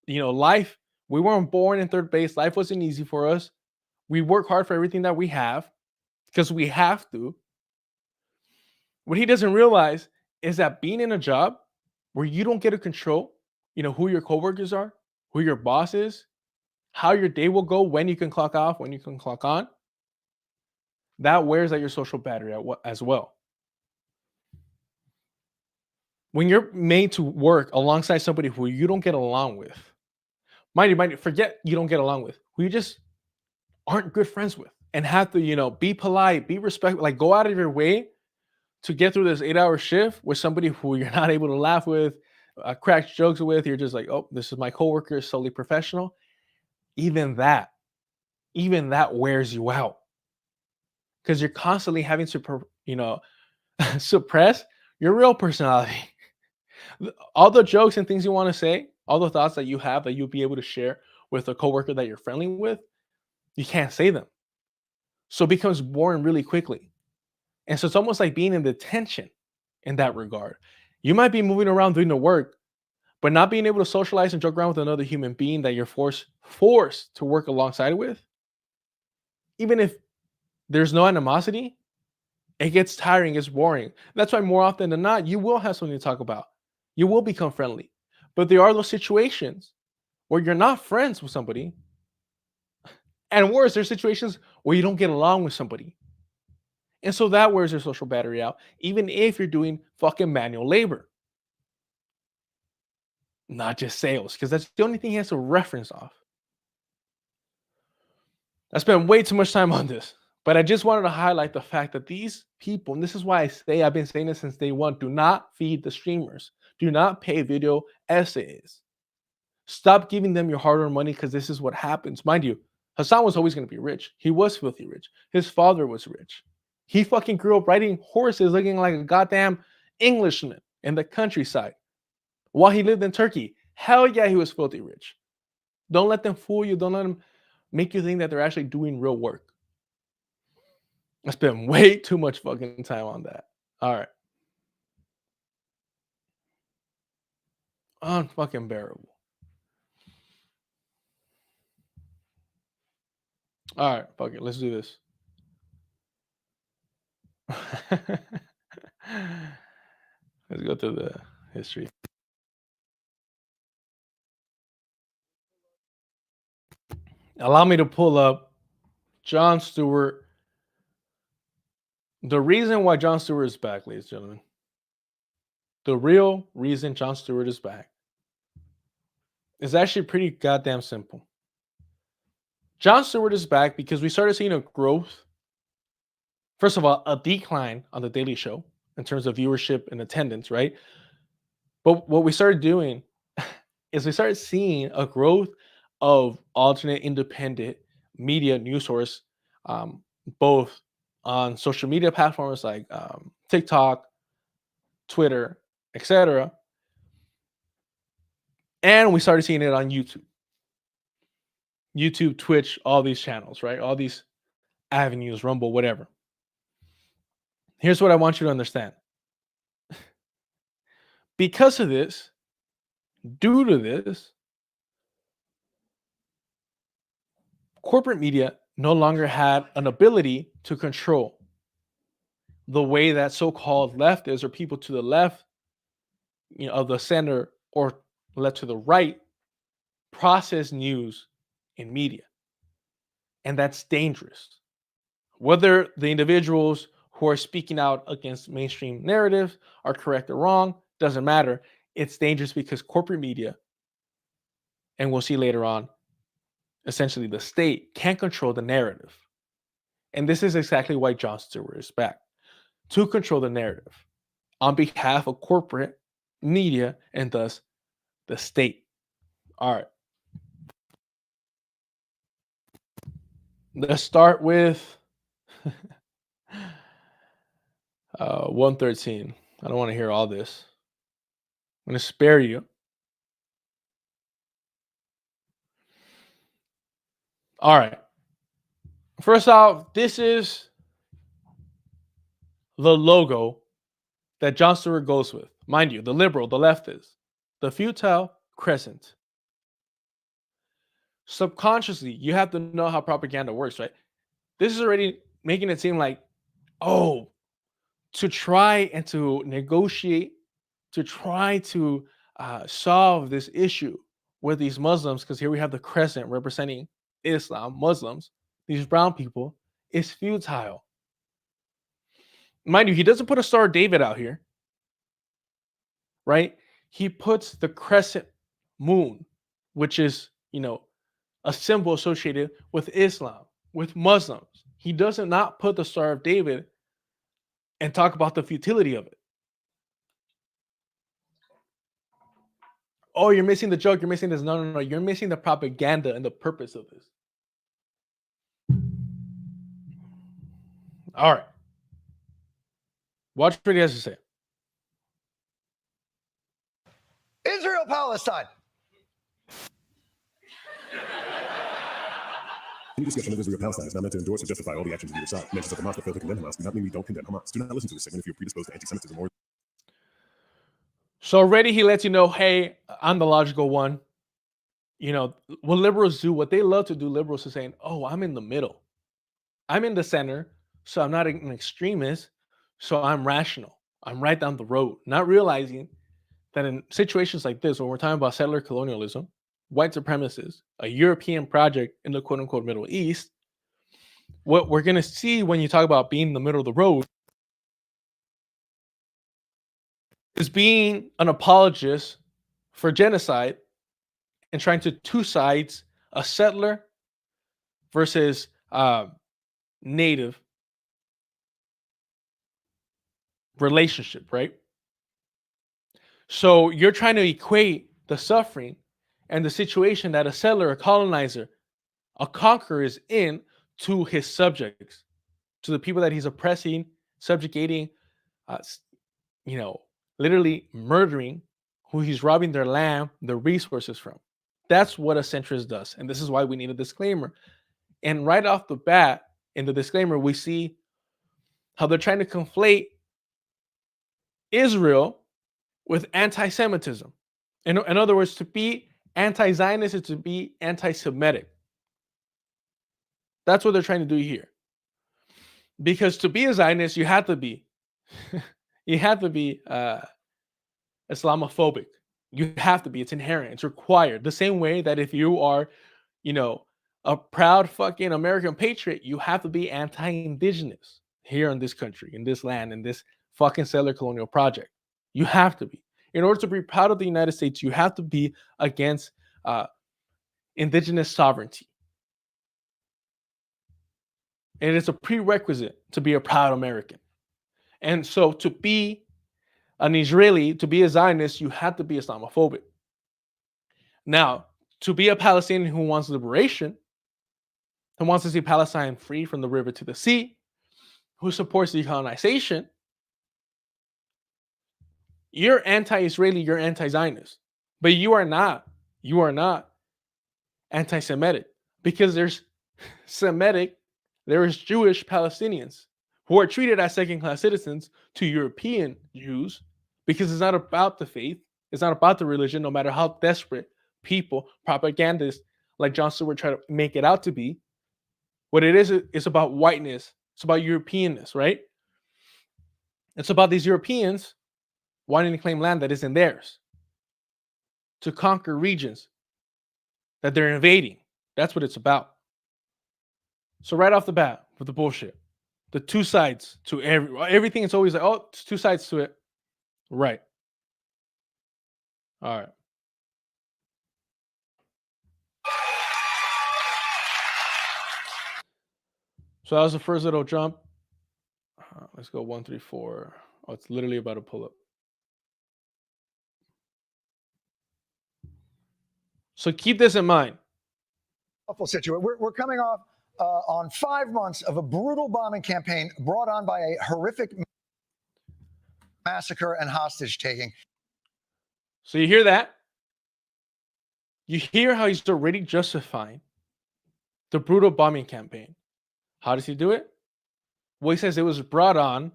You know, life, we weren't born in third base. Life wasn't easy for us. We work hard for everything that we have because we have to. What he doesn't realize is that being in a job where you don't get to control, who your coworkers are, who your boss is, how your day will go, when you can clock off, when you can clock on, that wears out your social battery as well. When you're made to work alongside somebody who you don't get along with, mind you, forget you don't get along with, who you just aren't good friends with, and have to, be polite, be respectful, like go out of your way to get through this 8-hour shift with somebody who you're not able to laugh with, crack jokes with. You're just like, oh, this is my coworker, solely professional. Even that wears you out, because you're constantly having to, suppress your real personality. All the jokes and things you want to say, all the thoughts that you have that you'll be able to share with a coworker that you're friendly with, you can't say them. So it becomes boring really quickly. And so it's almost like being in detention in that regard. You might be moving around doing the work, but not being able to socialize and joke around with another human being that you're forced to work alongside with. Even if there's no animosity, it gets tiring, it's boring. That's why more often than not, you will have something to talk about. You will become friendly. But there are those situations where you're not friends with somebody. And worse, there's situations where you don't get along with somebody. And so that wears your social battery out, even if you're doing fucking manual labor. Not just sales, because that's the only thing he has to reference off. I spent way too much time on this, but I just wanted to highlight the fact that these people, and this is why I've been saying this since day one, do not feed the streamers. Do not pay video essays. Stop giving them your hard-earned money, because this is what happens. Mind you, Hasan was always going to be rich. He was filthy rich. His father was rich. He fucking grew up riding horses looking like a goddamn Englishman in the countryside while he lived in Turkey. Hell yeah, he was filthy rich. Don't let them fool you. Don't let them make you think that they're actually doing real work. I spent way too much fucking time on that. All right. Unfucking bearable. All right, fuck it. Let's do this. Let's go to the history. Allow me to pull up Jon Stewart. The reason why Jon Stewart is back, ladies and gentlemen. The real reason Jon Stewart is back is actually pretty goddamn simple. Jon Stewart is back because we started seeing a growth. First of all, a decline on The Daily Show in terms of viewership and attendance, right? But what we started doing is we started seeing a growth of alternate independent media news source, both on social media platforms like TikTok, Twitter, etc. And we started seeing it on YouTube, Twitch, all these channels, right? All these avenues, Rumble, whatever. Here's what I want you to understand. Because of this, due to this, corporate media no longer had an ability to control the way that so-called leftists or people to the left, of the center or left to the right, process news in media. And that's dangerous. Whether the individuals who are speaking out against mainstream narratives are correct or wrong, doesn't matter. It's dangerous because corporate media, and we'll see later on, essentially the state can't control the narrative. And this is exactly why Jon Stewart is back, to control the narrative on behalf of corporate media and thus the state. All right. Let's start with 113. I don't want to hear all this. I'm going to spare you. All right. First off, this is the logo that Jon Stewart goes with. Mind you, the liberal, the leftist, the futile crescent. Subconsciously, you have to know how propaganda works, right? This is already making it seem like, oh, to try and to negotiate, to try to solve this issue with these Muslims, because here we have the crescent representing Islam, Muslims, these brown people, is futile. Mind you, he doesn't put a Star of David out here, right? He puts the crescent moon, which is, a symbol associated with Islam, with Muslims. He doesn't not put the Star of David and talk about the futility of it. Oh, you're missing the joke. You're missing this. No. You're missing the propaganda and the purpose of this. All right. Watch what he has to say. Israel, Palestine. Any discussion of Israel Palestine is not meant to endorse or justify all the actions of either side. Mentions of Hamas that fail to condemn Hamas do not mean we don't condemn Hamas. Do not listen to this segment if you're predisposed to anti-Semitism or. So already he lets you know, hey, I'm the logical one. What liberals do, what they love to do, liberals are saying, oh, I'm in the middle. I'm in the center, so I'm not an extremist, so I'm rational. I'm right down the road, not realizing that in situations like this, when we're talking about settler colonialism, white supremacists, a European project in the quote-unquote Middle East, what we're going to see when you talk about being in the middle of the road is being an apologist for genocide and trying to two sides, a settler versus native relationship, right? So you're trying to equate the suffering and the situation that a settler, a colonizer, a conqueror is in to his subjects, to the people that he's oppressing, subjugating, literally murdering, who he's robbing their land, their resources from. That's what a centrist does. And this is why we need a disclaimer. And right off the bat, in the disclaimer, we see how they're trying to conflate Israel with anti-Semitism. In other words, to be anti-Zionist is to be anti-Semitic. That's what they're trying to do here. Because to be a Zionist, you have to be Islamophobic. You have to be. It's inherent. It's required. The same way that if you are, a proud fucking American patriot, you have to be anti-indigenous here in this country, in this land, in this fucking settler colonial project. You have to be. In order to be proud of the United States, you have to be against indigenous sovereignty. And it's a prerequisite to be a proud American. And so to be an Israeli, to be a Zionist, you have to be Islamophobic. Now, to be a Palestinian who wants liberation, who wants to see Palestine free from the river to the sea, who supports decolonization, you're anti-Israeli, you're anti-Zionist. But you are not anti-Semitic, because there's Jewish Palestinians who are treated as second-class citizens to European Jews, because it's not about the faith, it's not about the religion, no matter how desperate people, propagandists like Jon Stewart try to make it out to be. What it is about whiteness, it's about Europeanness, right? It's about these Europeans wanting to claim land that isn't theirs, to conquer regions that they're invading. That's what it's about. So right off the bat with the bullshit, the two sides to everything, it's always like, oh, it's two sides to it. Right. All right. So that was the first little jump. Let's go 1, 3, 4. Oh, it's literally about to pull up. So keep this in mind. Awful situation. We're coming off on 5 months of a brutal bombing campaign brought on by a horrific massacre and hostage taking. So you hear that? You hear how he's already justifying the brutal bombing campaign. How does he do it? Well, he says it was brought on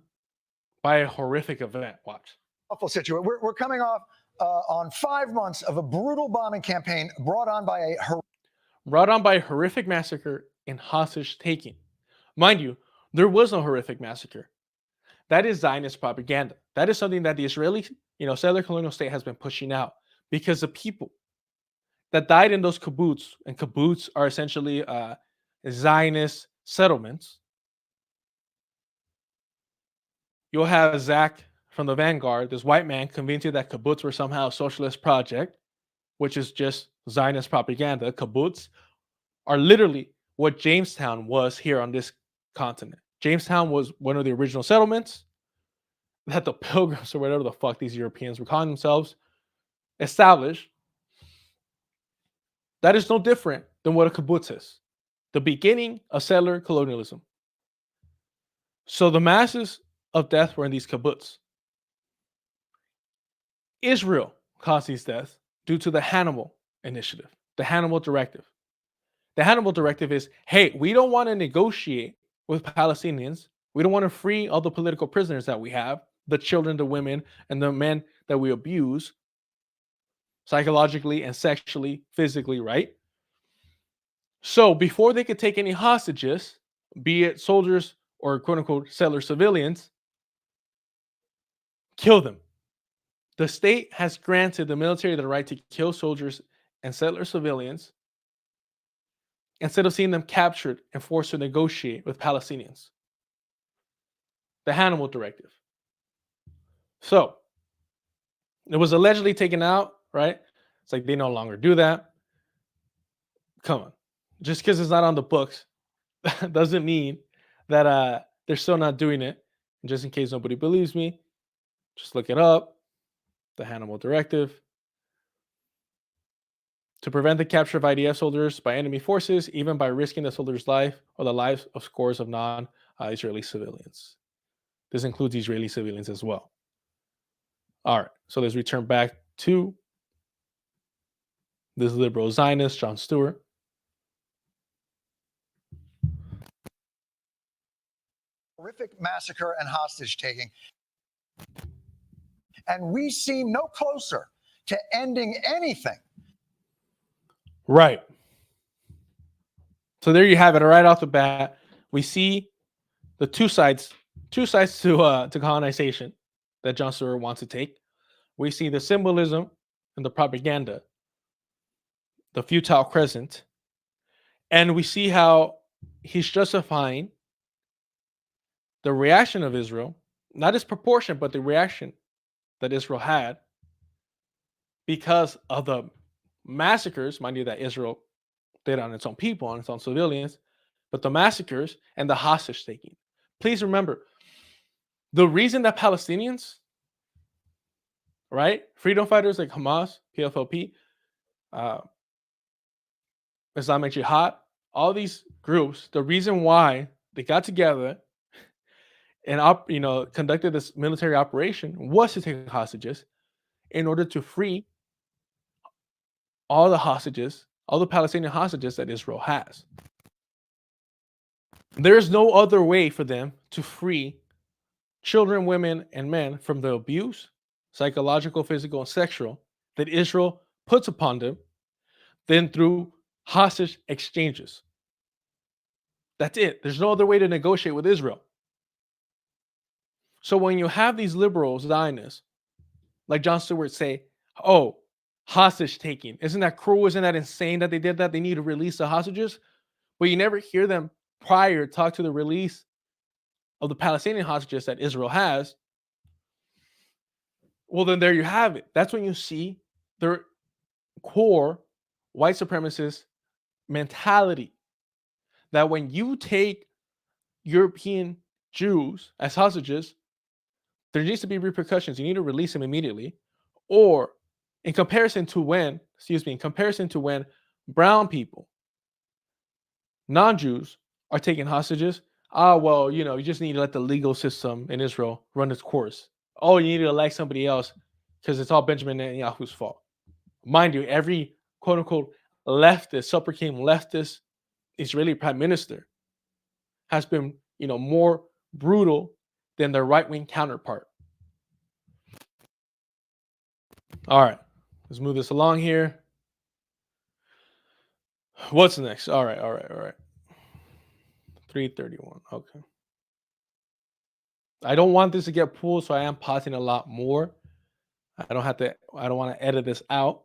by a horrific event. Watch. Awful situation. We're coming off on 5 months of a brutal bombing campaign brought on by a horrific massacre and hostage taking. Mind you, there was no horrific massacre. That is Zionist propaganda. That is something that the Israeli, settler colonial state has been pushing out, because the people that died in those kibbutz, and kibbutz are essentially Zionist settlements. You'll have Zach from the Vanguard, this white man, convinced you that kibbutz were somehow a socialist project, which is just Zionist propaganda. Kibbutz are literally what Jamestown was here on this continent. Jamestown was one of the original settlements that the Pilgrims, or whatever the fuck these Europeans were calling themselves, established. That is no different than what a kibbutz is. The beginning of settler colonialism. So the masses of death were in these kibbutz. Israel caused these deaths due to the Hannibal Initiative, the Hannibal Directive. The Hannibal Directive is, hey, we don't want to negotiate with Palestinians. We don't want to free all the political prisoners that we have, the children, the women, and the men that we abuse psychologically and sexually, physically, right? So before they could take any hostages, be it soldiers or quote-unquote settler civilians, kill them. The state has granted the military the right to kill soldiers and settler civilians instead of seeing them captured and forced to negotiate with Palestinians. The Hannibal Directive. So, it was allegedly taken out, right? It's like they no longer do that. Come on. Just because it's not on the books doesn't mean that they're still not doing it. And just in case nobody believes me, just look it up. The Hannibal Directive. To prevent the capture of IDF soldiers by enemy forces, even by risking the soldier's life or the lives of scores of non-Israeli civilians. This includes Israeli civilians as well. All right, so let's return back to this liberal Zionist, Jon Stewart. Horrific massacre and hostage taking. And we seem no closer to ending anything. Right. So there you have it. Right off the bat, we see the two sides to colonization that Jon Stewart wants to take. We see the symbolism and the propaganda, the futile crescent, and we see how he's justifying the reaction of Israel, not its proportion, but the reaction that Israel had because of the massacres, mind you, that Israel did on its own people, on its own civilians, but the massacres and the hostage taking. Please remember, the reason that Palestinians, right, freedom fighters like Hamas, PFLP, Islamic Jihad, all these groups, the reason why they got together and conducted this military operation was to take hostages in order to free all the hostages, all the Palestinian hostages that Israel has. There's no other way for them to free children, women, and men from the abuse, psychological, physical, and sexual, that Israel puts upon them than through hostage exchanges. That's it. There's no other way to negotiate with Israel. So when you have these liberals, Zionists, like Jon Stewart say, oh, hostage taking. Isn't that cruel? Isn't that insane that they did that? They need to release the hostages. But you never hear them prior talk to the release of the Palestinian hostages that Israel has. Well, then there you have it. That's when you see their core white supremacist mentality. That when you take European Jews as hostages, there needs to be repercussions. You need to release them immediately, or in comparison to when brown people, non-Jews, are taking hostages. Well, you just need to let the legal system in Israel run its course. Oh, you need to elect somebody else because it's all Benjamin Netanyahu's fault. Mind you, every quote-unquote leftist, supreme leftist Israeli prime minister has been, more brutal than their right-wing counterpart. All right, let's move this along here. What's next? All right. 331. Okay. I don't want this to get pulled, so I am pausing a lot more. I don't want to edit this out.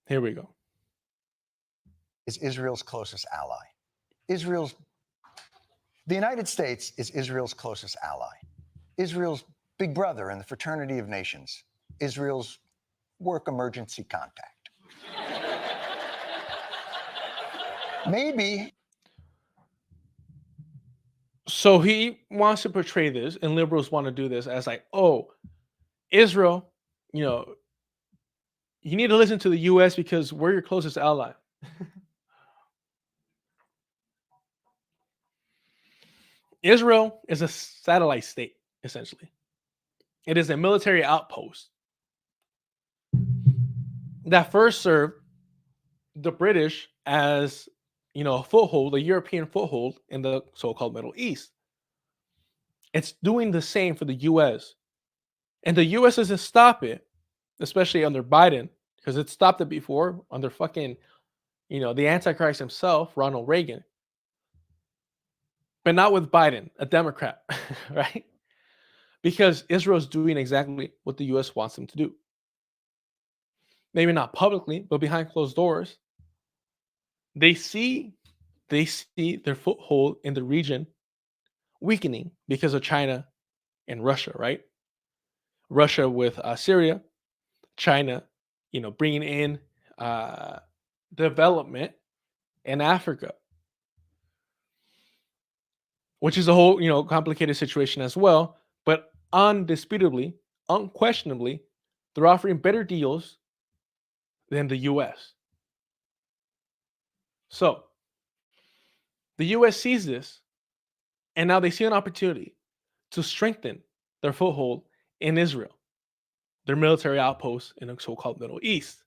Here we go. Is Israel's closest ally. The United States is Israel's closest ally. Israel's big brother in the fraternity of nations. Israel's work emergency contact. Maybe. So he wants to portray this, and liberals want to do this as like, oh, Israel, you need to listen to the U.S. because we're your closest ally. Israel is a satellite state, essentially. It is a military outpost that first served the British as, a foothold, a European foothold in the so-called Middle East. It's doing the same for the U.S. And the U.S. doesn't stop it, especially under Biden, because it stopped it before under fucking, the Antichrist himself, Ronald Reagan. But not with Biden, a Democrat, right? Because Israel's doing exactly what the U.S. wants them to do. Maybe not publicly, but behind closed doors. They see their foothold in the region weakening because of China and Russia, right? Russia with Syria, China, bringing in development in Africa, which is a whole, complicated situation as well. But undisputably, unquestionably, they're offering better deals than the U.S. So the U.S. sees this, and now they see an opportunity to strengthen their foothold in Israel, their military outpost in the so-called Middle East.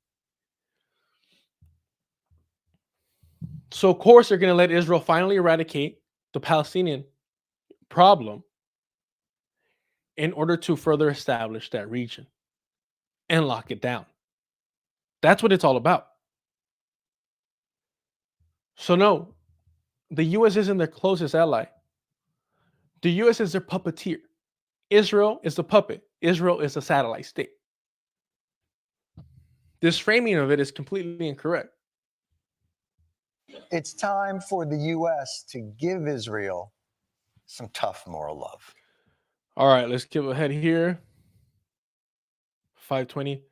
So, of course, they're going to let Israel finally eradicate the Palestinian problem in order to further establish that region and lock it down. That's what it's all about. So, no, the U.S. isn't their closest ally. The U.S. is their puppeteer. Israel is the puppet. Israel is a satellite state. This framing of it is completely incorrect. It's time for the U.S. to give Israel some tough moral love. All right, let's give ahead here. 520.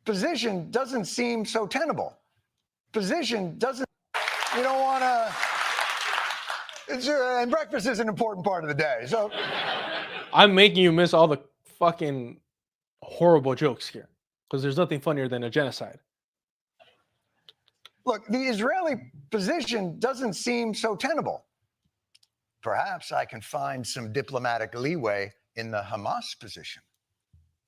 Position doesn't seem so tenable. Position doesn't, you don't want to, and breakfast is an important part of the day. So I'm making you miss all the fucking horrible jokes here because there's nothing funnier than a genocide. Look, the Israeli position doesn't seem so tenable. Perhaps I can find some diplomatic leeway in the Hamas position.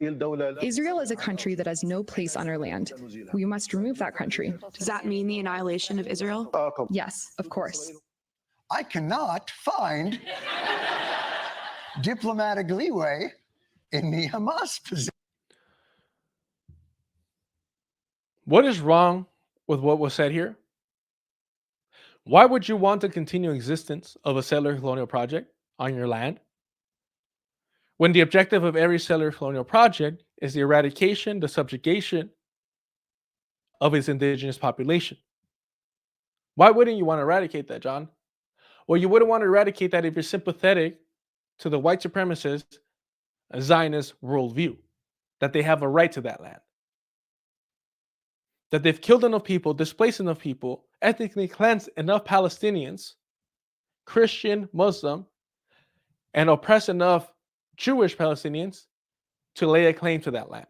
Israel is a country that has no place on our land. We must remove that country. Does that mean the annihilation of Israel? Yes, of course. I cannot find diplomatic leeway in the Hamas position. What is wrong with what was said here? Why would you want to continue existence of a settler colonial project on your land when the objective of every settler colonial project is the eradication, the subjugation of its indigenous population? Why wouldn't you want to eradicate that, John? Well, you wouldn't want to eradicate that if you're sympathetic to the white supremacist Zionist worldview, that they have a right to that land, that they've killed enough people, displaced enough people, ethnically cleansed enough Palestinians, Christian, Muslim, and oppress enough Jewish Palestinians to lay a claim to that land,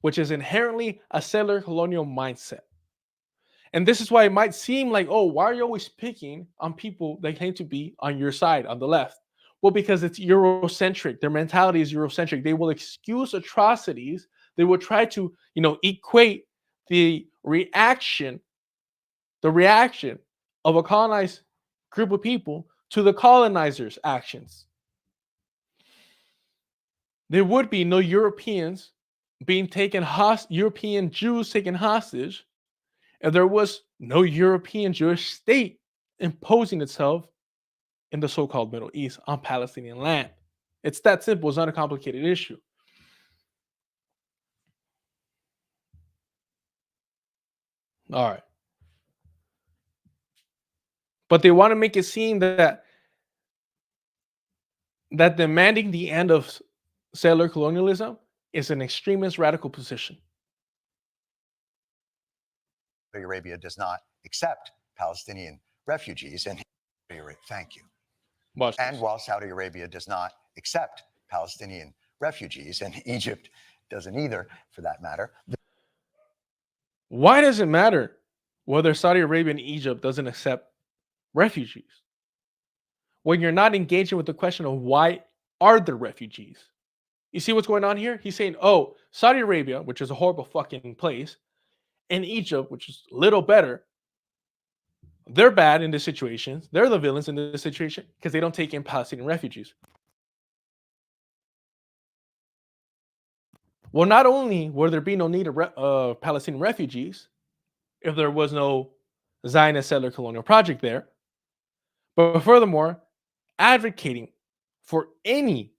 which is inherently a settler colonial mindset. And this is why it might seem like, oh, why are you always picking on people that claim to be on your side, on the left? Well, because it's Eurocentric. Their mentality is Eurocentric. They will excuse atrocities. They will try to, equate the reaction of a colonized group of people to the colonizers' actions. There would be no Europeans being taken hostage, European Jews taken hostage, if there was no European Jewish state imposing itself in the so-called Middle East on Palestinian land. It's that simple. It's not a complicated issue. All right. But they want to make it seem that demanding the end of settler colonialism is an extremist radical position. Saudi Arabia does not accept Palestinian refugees, and thank you. And while Saudi Arabia does not accept Palestinian refugees, and Egypt doesn't either, for that matter. Why does it matter whether Saudi Arabia and Egypt doesn't accept refugees? When you're not engaging with the question of why are there refugees? You see what's going on here? He's saying, oh, Saudi Arabia, which is a horrible fucking place, and Egypt, which is a little better, they're bad in this situation. They're the villains in this situation because they don't take in Palestinian refugees. Well, not only would there be no need of Palestinian refugees if there was no Zionist settler colonial project there, but furthermore, advocating for any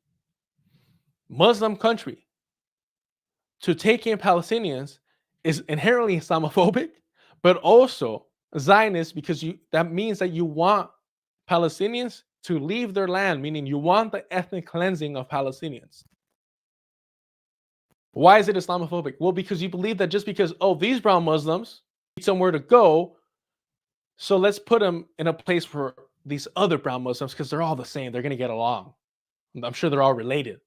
Muslim country to take in Palestinians is inherently Islamophobic, but also Zionist, because that means that you want Palestinians to leave their land, meaning you want the ethnic cleansing of Palestinians. Why is it Islamophobic? Well, because you believe that just because, oh, these brown Muslims need somewhere to go, so let's put them in a place for these other brown Muslims because they're all the same. They're going to get along. I'm sure they're all related.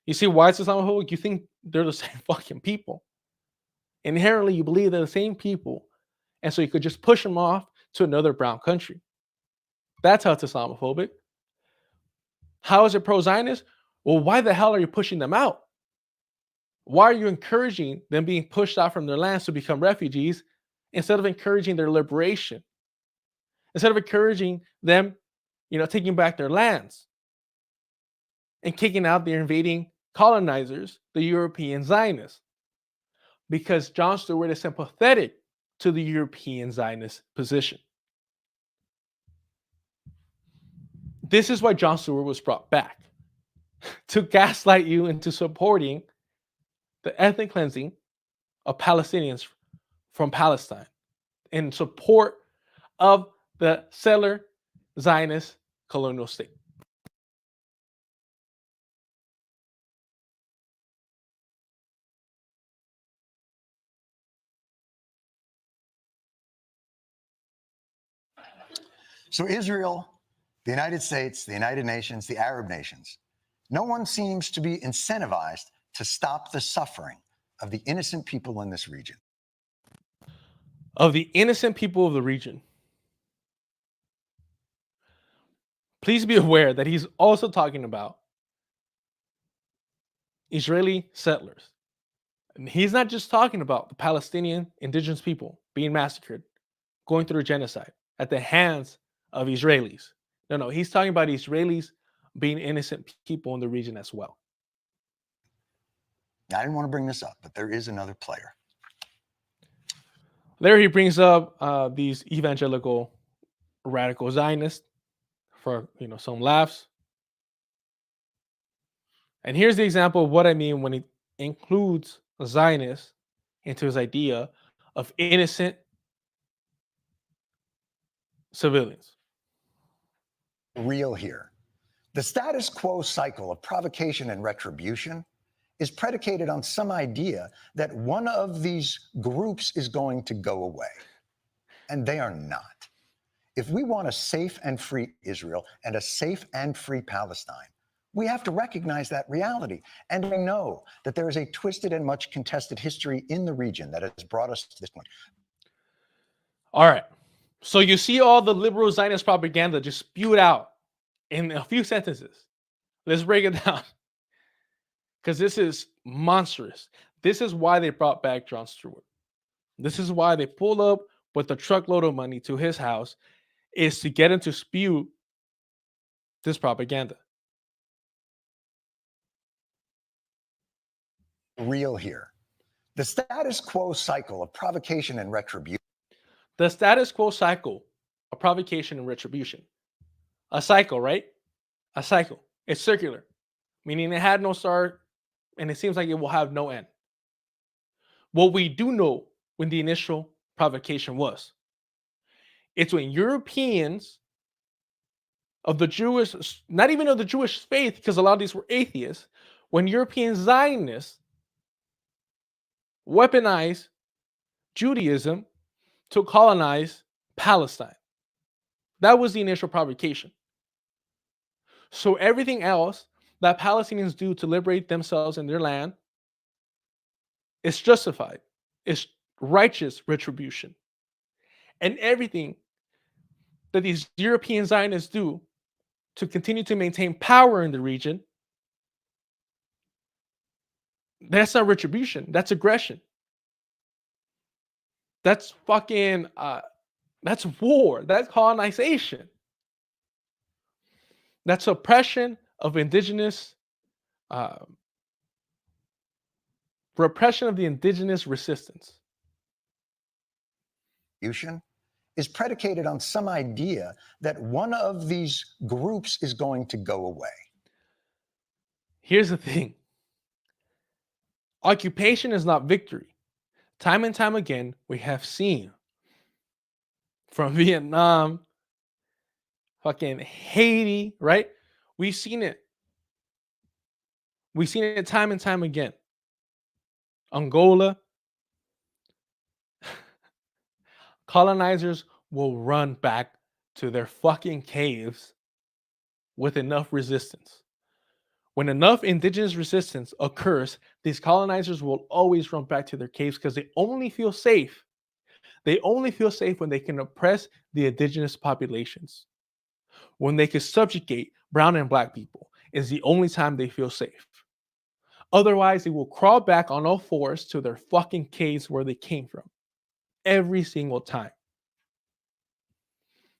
You see why it's Islamophobic? You think they're the same fucking people. Inherently, you believe they're the same people, and so you could just push them off to another brown country. That's how it's Islamophobic. How is it pro-Zionist? Well, why the hell are you pushing them out? Why are you encouraging them being pushed out from their lands to become refugees instead of encouraging their liberation? Instead of encouraging them, taking back their lands and kicking out the invading colonizers, the European Zionists? Because Jon Stewart is sympathetic to the European Zionist position. This is why Jon Stewart was brought back, to gaslight you into supporting the ethnic cleansing of Palestinians from Palestine in support of the settler Zionist colonial state. So Israel, the United States, the United Nations, the Arab nations, no one seems to be incentivized to stop the suffering of the innocent people in this region. Of the innocent people of the region. Please be aware that he's also talking about Israeli settlers. And he's not just talking about the Palestinian indigenous people being massacred, going through genocide at the hands of Israelis. No, he's talking about Israelis being innocent people in the region as well. I didn't want to bring this up, but there is another player. There he brings up these evangelical radical Zionists for some laughs. And here's the example of what I mean when he includes Zionists into his idea of innocent civilians. Real here. The status quo cycle of provocation and retribution is predicated on some idea that one of these groups is going to go away. And they are not. If we want a safe and free Israel and a safe and free Palestine, We have to recognize that reality. And we know that there is a twisted and much contested history in the region that has brought us to this point. All right. So you see all the liberal Zionist propaganda just spewed out in a few sentences. Let's break it down. Because this is monstrous. This is why they brought back Jon Stewart. This is why they pulled up with a truckload of money to his house, is to get him to spew this propaganda. Real here. The status quo cycle of provocation and retribution. The status quo cycle of provocation and retribution. A cycle, right? A cycle. It's circular, meaning it had no start, and it seems like it will have no end. What we do know when the initial provocation was, it's when Europeans of the Jewish, not even of the Jewish faith, because a lot of these were atheists, when European Zionists weaponized Judaism to colonize Palestine. That was the initial provocation. So everything else that Palestinians do to liberate themselves and their land is justified. It's righteous retribution. And everything that these European Zionists do to continue to maintain power in the region, that's not retribution. That's aggression. That's fucking, that's war. That's colonization. That's oppression of indigenous, repression of the indigenous resistance. Is predicated on some idea that one of these groups is going to go away. Here's the thing. Occupation is not victory. Time and time again, we have seen from Vietnam, fucking Haiti, right? We've seen it. We've seen it time and time again. Angola. Colonizers will run back to their fucking caves with enough resistance. When enough indigenous resistance occurs, these colonizers will always run back to their caves because they only feel safe. They only feel safe when they can oppress the indigenous populations. When they can subjugate brown and black people is the only time they feel safe. Otherwise, they will crawl back on all fours to their fucking caves where they came from. Every single time.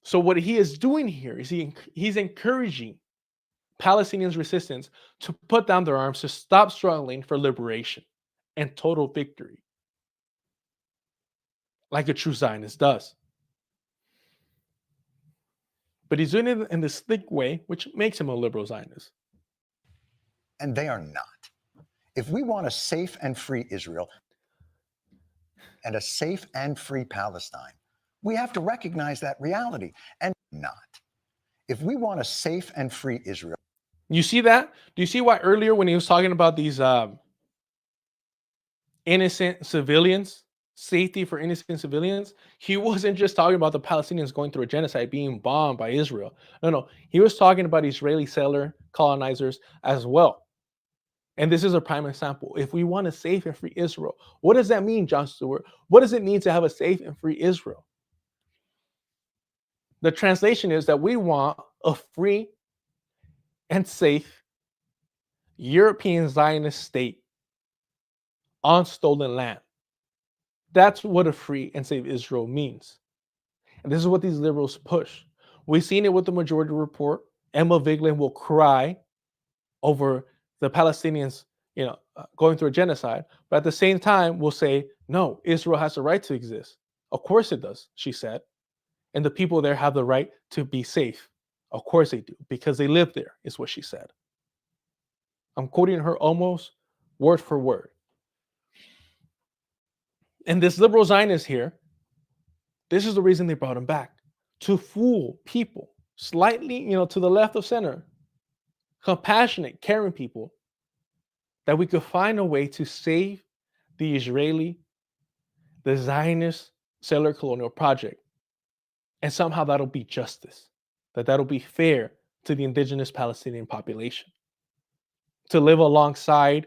So what he is doing here is he's encouraging Palestinians' resistance to put down their arms, to stop struggling for liberation and total victory, like a true Zionist does. But he's doing it in this thick way, which makes him a liberal Zionist. And they are not. If we want a safe and free Israel and a safe and free Palestine, we have to recognize that reality and not. If we want a safe and free Israel. You see that? Do you see why earlier when he was talking about these innocent civilians, safety for innocent civilians, he wasn't just talking about the Palestinians going through a genocide, being bombed by Israel. No. He was talking about Israeli settler colonizers as well. And this is a prime example. If we want a safe and free Israel, what does that mean, Jon Stewart? What does it mean to have a safe and free Israel? The translation is that we want a free and safe European Zionist state on stolen land. That's what a free and safe Israel means. And this is what these liberals push. We've seen it with the Majority Report. Emma Vigeland will cry over the Palestinians, going through a genocide. But at the same time, will say, no, Israel has the right to exist. Of course it does, she said. And the people there have the right to be safe. Of course they do, because they live there, is what she said. I'm quoting her almost word for word. And this liberal Zionist here, this is the reason they brought him back. To fool people slightly, to the left of center, compassionate, caring people, that we could find a way to save the Israeli, the Zionist settler colonial project. And somehow that'll be justice, that'll be fair to the indigenous Palestinian population. to live alongside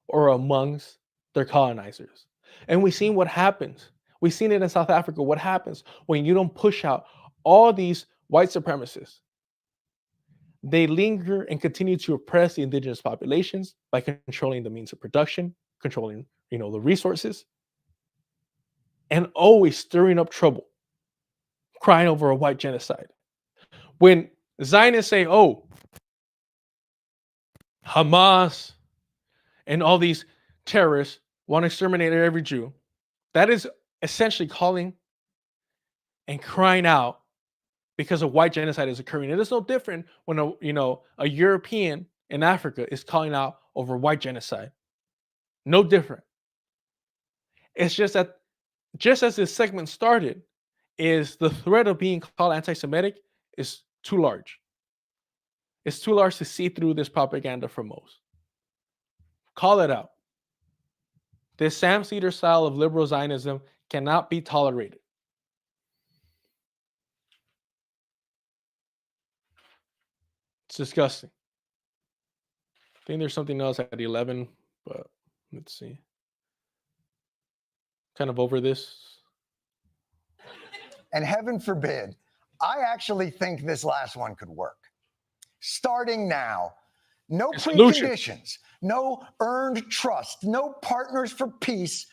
or amongst their colonizers. And we've seen what happens. We've seen it in South Africa. What happens when you don't push out all these white supremacists? They linger and continue to oppress the indigenous populations by controlling the means of production, controlling, the resources, and always stirring up trouble, crying over a white genocide. When Zionists say, oh, Hamas and all these terrorists want to exterminate every Jew, that is essentially calling and crying out because a white genocide is occurring. It is no different when a European in Africa is calling out over white genocide. No different. It's just that, just as this segment started, is the threat of being called anti-Semitic is too large. It's too large to see through this propaganda for most. Call it out. This Sam Cedar style of liberal Zionism cannot be tolerated. It's disgusting. I think there's something else at 11, but let's see. Kind of over this. And heaven forbid, I actually think this last one could work. Starting now, no preconditions, no earned trust, no partners for peace.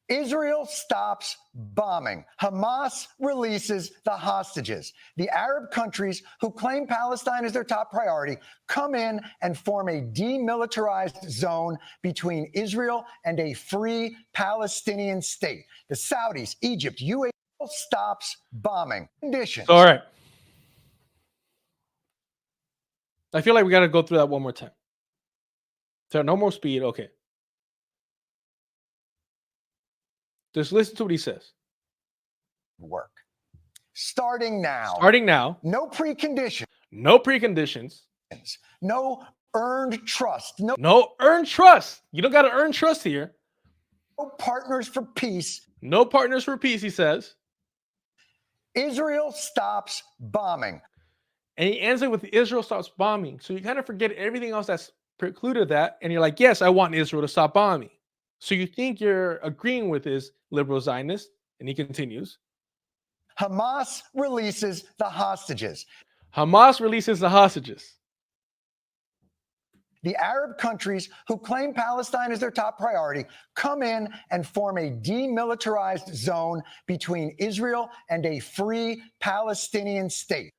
Israel stops bombing. Hamas releases the hostages. The Arab countries who claim Palestine as their top priority come in and form a demilitarized zone between Israel and a free Palestinian state. The Saudis, Egypt, UAE stops bombing. Conditions. All right. I feel like we got to go through that one more time. So no more speed. Okay. Just listen to what he says. Work. Starting now. Starting now. No preconditions. No preconditions. No earned trust. No earned trust. You don't got to earn trust here. No partners for peace. No partners for peace, he says. Israel stops bombing. And he ends it with Israel stops bombing. So you kind of forget everything else that's precluded that. And you're like, yes, I want Israel to stop bombing. So you think you're agreeing with his liberal Zionist. And he continues. Hamas releases the hostages. Hamas releases the hostages. The Arab countries who claim Palestine as their top priority come in and form a demilitarized zone between Israel and a free Palestinian state.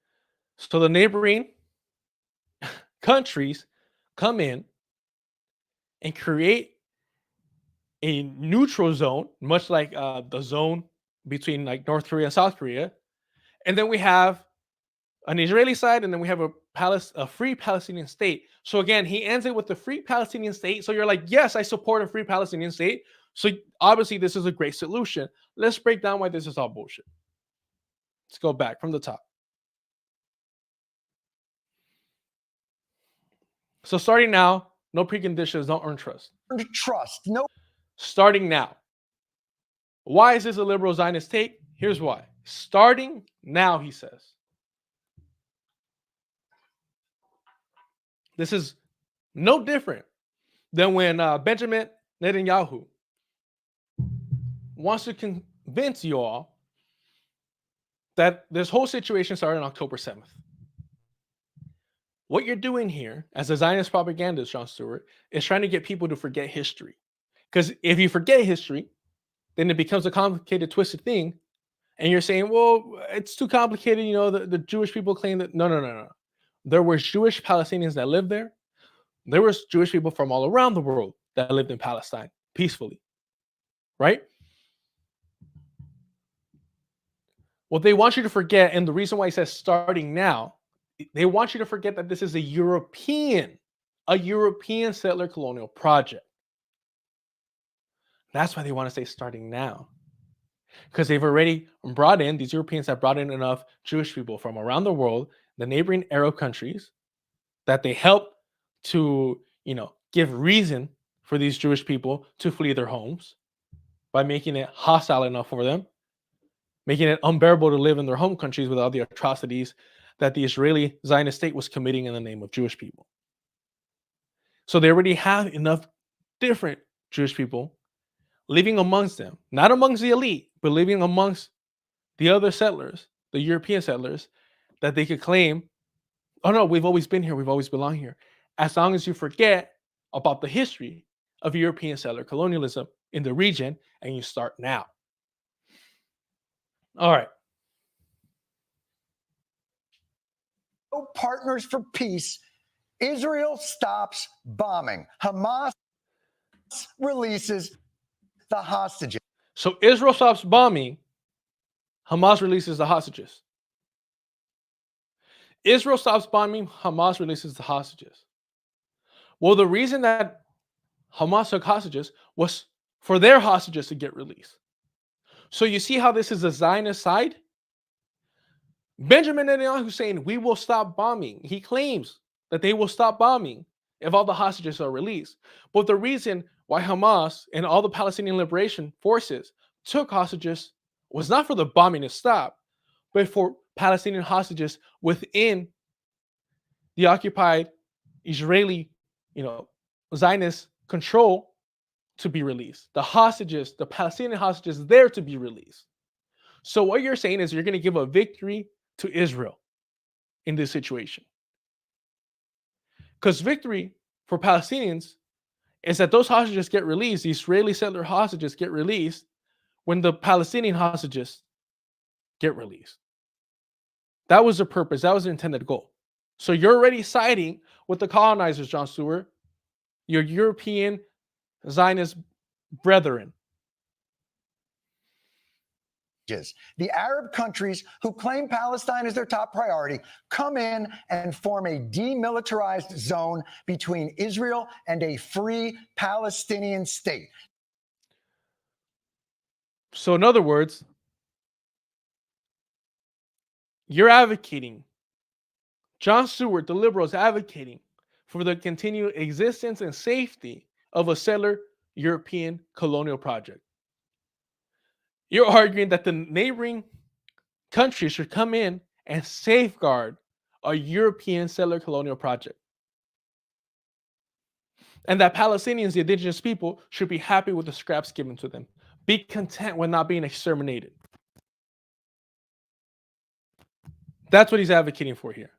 So the neighboring countries come in and create a neutral zone, much like the zone between like North Korea and South Korea. And then we have an Israeli side, and then we have a free Palestinian state. So again, he ends it with the free Palestinian state. So you're like, yes, I support a free Palestinian state. So obviously this is a great solution. Let's break down why this is all bullshit. Let's go back from the top. So starting now, no preconditions, don't earn trust. Trust, no. Starting now. Why is this a liberal Zionist take? Here's why. Starting now, he says. This is no different than when Benjamin Netanyahu wants to convince you all that this whole situation started on October 7th. What you're doing here as a Zionist propagandist, Jon Stewart, is trying to get people to forget history. Because if you forget history, then it becomes a complicated, twisted thing. And you're saying, well, it's too complicated. You know, the Jewish people claim that. No. There were Jewish Palestinians that lived there. There was Jewish people from all around the world that lived in Palestine peacefully. Right? What they want you to forget, and the reason why he says starting now, they want you to forget that this is a European settler colonial project. That's why they want to say starting now. Because they've already brought in, these Europeans have brought in enough Jewish people from around the world, the neighboring Arab countries, that they help to, give reason for these Jewish people to flee their homes by making it hostile enough for them, making it unbearable to live in their home countries without the atrocities that the Israeli Zionist state was committing in the name of Jewish people. So they already have enough different Jewish people living amongst them, not amongst the elite, but living amongst the other settlers, the European settlers, that they could claim, oh no, we've always been here, we've always belonged here. As long as you forget about the history of European settler colonialism in the region and you start now. All right. Partners for peace, Israel stops bombing. Hamas releases the hostages. So Israel stops bombing, Hamas releases the hostages. Israel stops bombing, Hamas releases the hostages. Well, the reason that Hamas took hostages was for their hostages to get released. So you see how this is a Zionist side? Benjamin Netanyahu is saying, we will stop bombing. He claims that they will stop bombing if all the hostages are released. But the reason why Hamas and all the Palestinian liberation forces took hostages was not for the bombing to stop, but for Palestinian hostages within the occupied Israeli, Zionist control to be released. The hostages, the Palestinian hostages there to be released. So what you're saying is you're going to give a victory to Israel in this situation. Because victory for Palestinians is that those hostages get released, the Israeli settler hostages get released when the Palestinian hostages get released. That was the purpose. That was the intended goal. So you're already siding with the colonizers, Jon Stewart, your European Zionist brethren. The Arab countries who claim Palestine as their top priority come in and form a demilitarized zone between Israel and a free Palestinian state. So in other words, you're advocating, Jon Stewart, the liberals, advocating for the continued existence and safety of a settler European colonial project. You're arguing that the neighboring countries should come in and safeguard a European settler colonial project. And that Palestinians, the indigenous people, should be happy with the scraps given to them. Be content with not being exterminated. That's what he's advocating for here.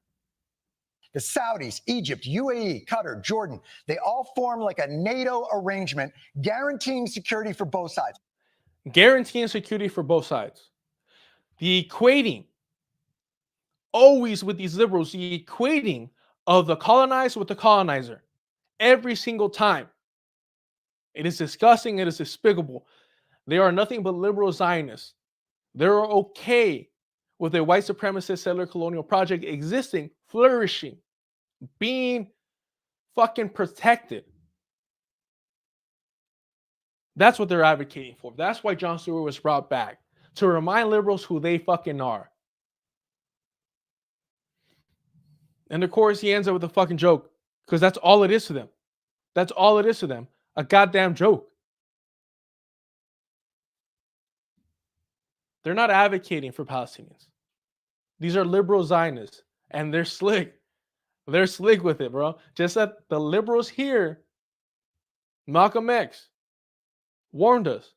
The Saudis, Egypt, UAE, Qatar, Jordan, they all form like a NATO arrangement guaranteeing security for both sides. Guaranteeing security for both sides. The equating, always with these liberals, the equating of the colonized with the colonizer. Every single time. It is disgusting. It is despicable. They are nothing but liberal Zionists. They're okay with a white supremacist settler colonial project existing, flourishing, being fucking protected. That's what they're advocating for. That's why Jon Stewart was brought back, to remind liberals who they fucking are. And of course, he ends up with a fucking joke, because that's all it is to them. That's all it is to them. A goddamn joke. They're not advocating for Palestinians. These are liberal Zionists, and they're slick. They're slick with it, bro. Just that the liberals here, Malcolm X, warned us.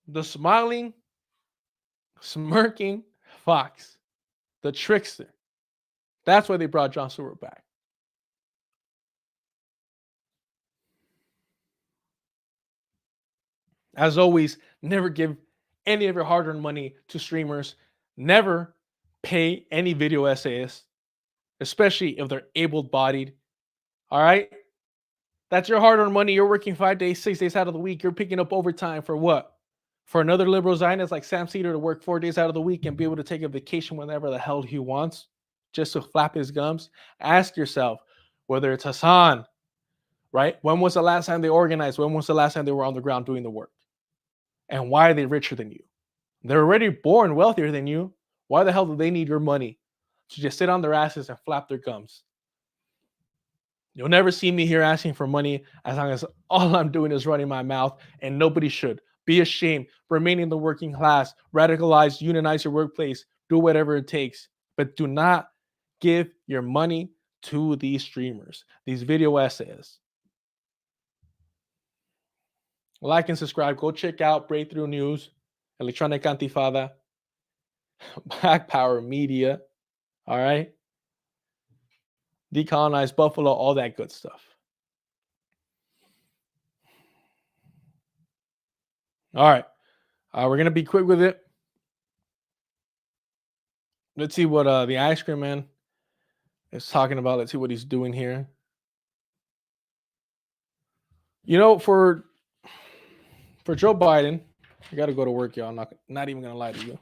The smiling, smirking fox, the trickster. That's why they brought Jon Stewart back. As always, never give any of your hard-earned money to streamers. Never pay any video essayists, especially if they're able-bodied. All right? That's your hard-earned money. You're working 5 days, 6 days out of the week. You're picking up overtime for what? For another liberal Zionist like Sam Cedar to work 4 days out of the week and be able to take a vacation whenever the hell he wants, just to flap his gums? Ask yourself, whether it's Hasan, right? When was the last time they organized? When was the last time they were on the ground doing the work? And why are they richer than you? They're already born wealthier than you. Why the hell do they need your money to just sit on their asses and flap their gums? You'll never see me here asking for money as long as all I'm doing is running my mouth, and nobody should. Be ashamed. Remain in the working class. Radicalize, unionize your workplace. Do whatever it takes. But do not give your money to these streamers, these video essays. Like and subscribe. Go check out Breakthrough News, Electronic Antifada, Black Power Media. All right. Decolonize Buffalo, all that good stuff. All right. We're going to be quick with it. Let's see what the ice cream man is talking about. Let's see what he's doing here. You know, for Joe Biden, I got to go to work, y'all. I'm not even going to lie to you.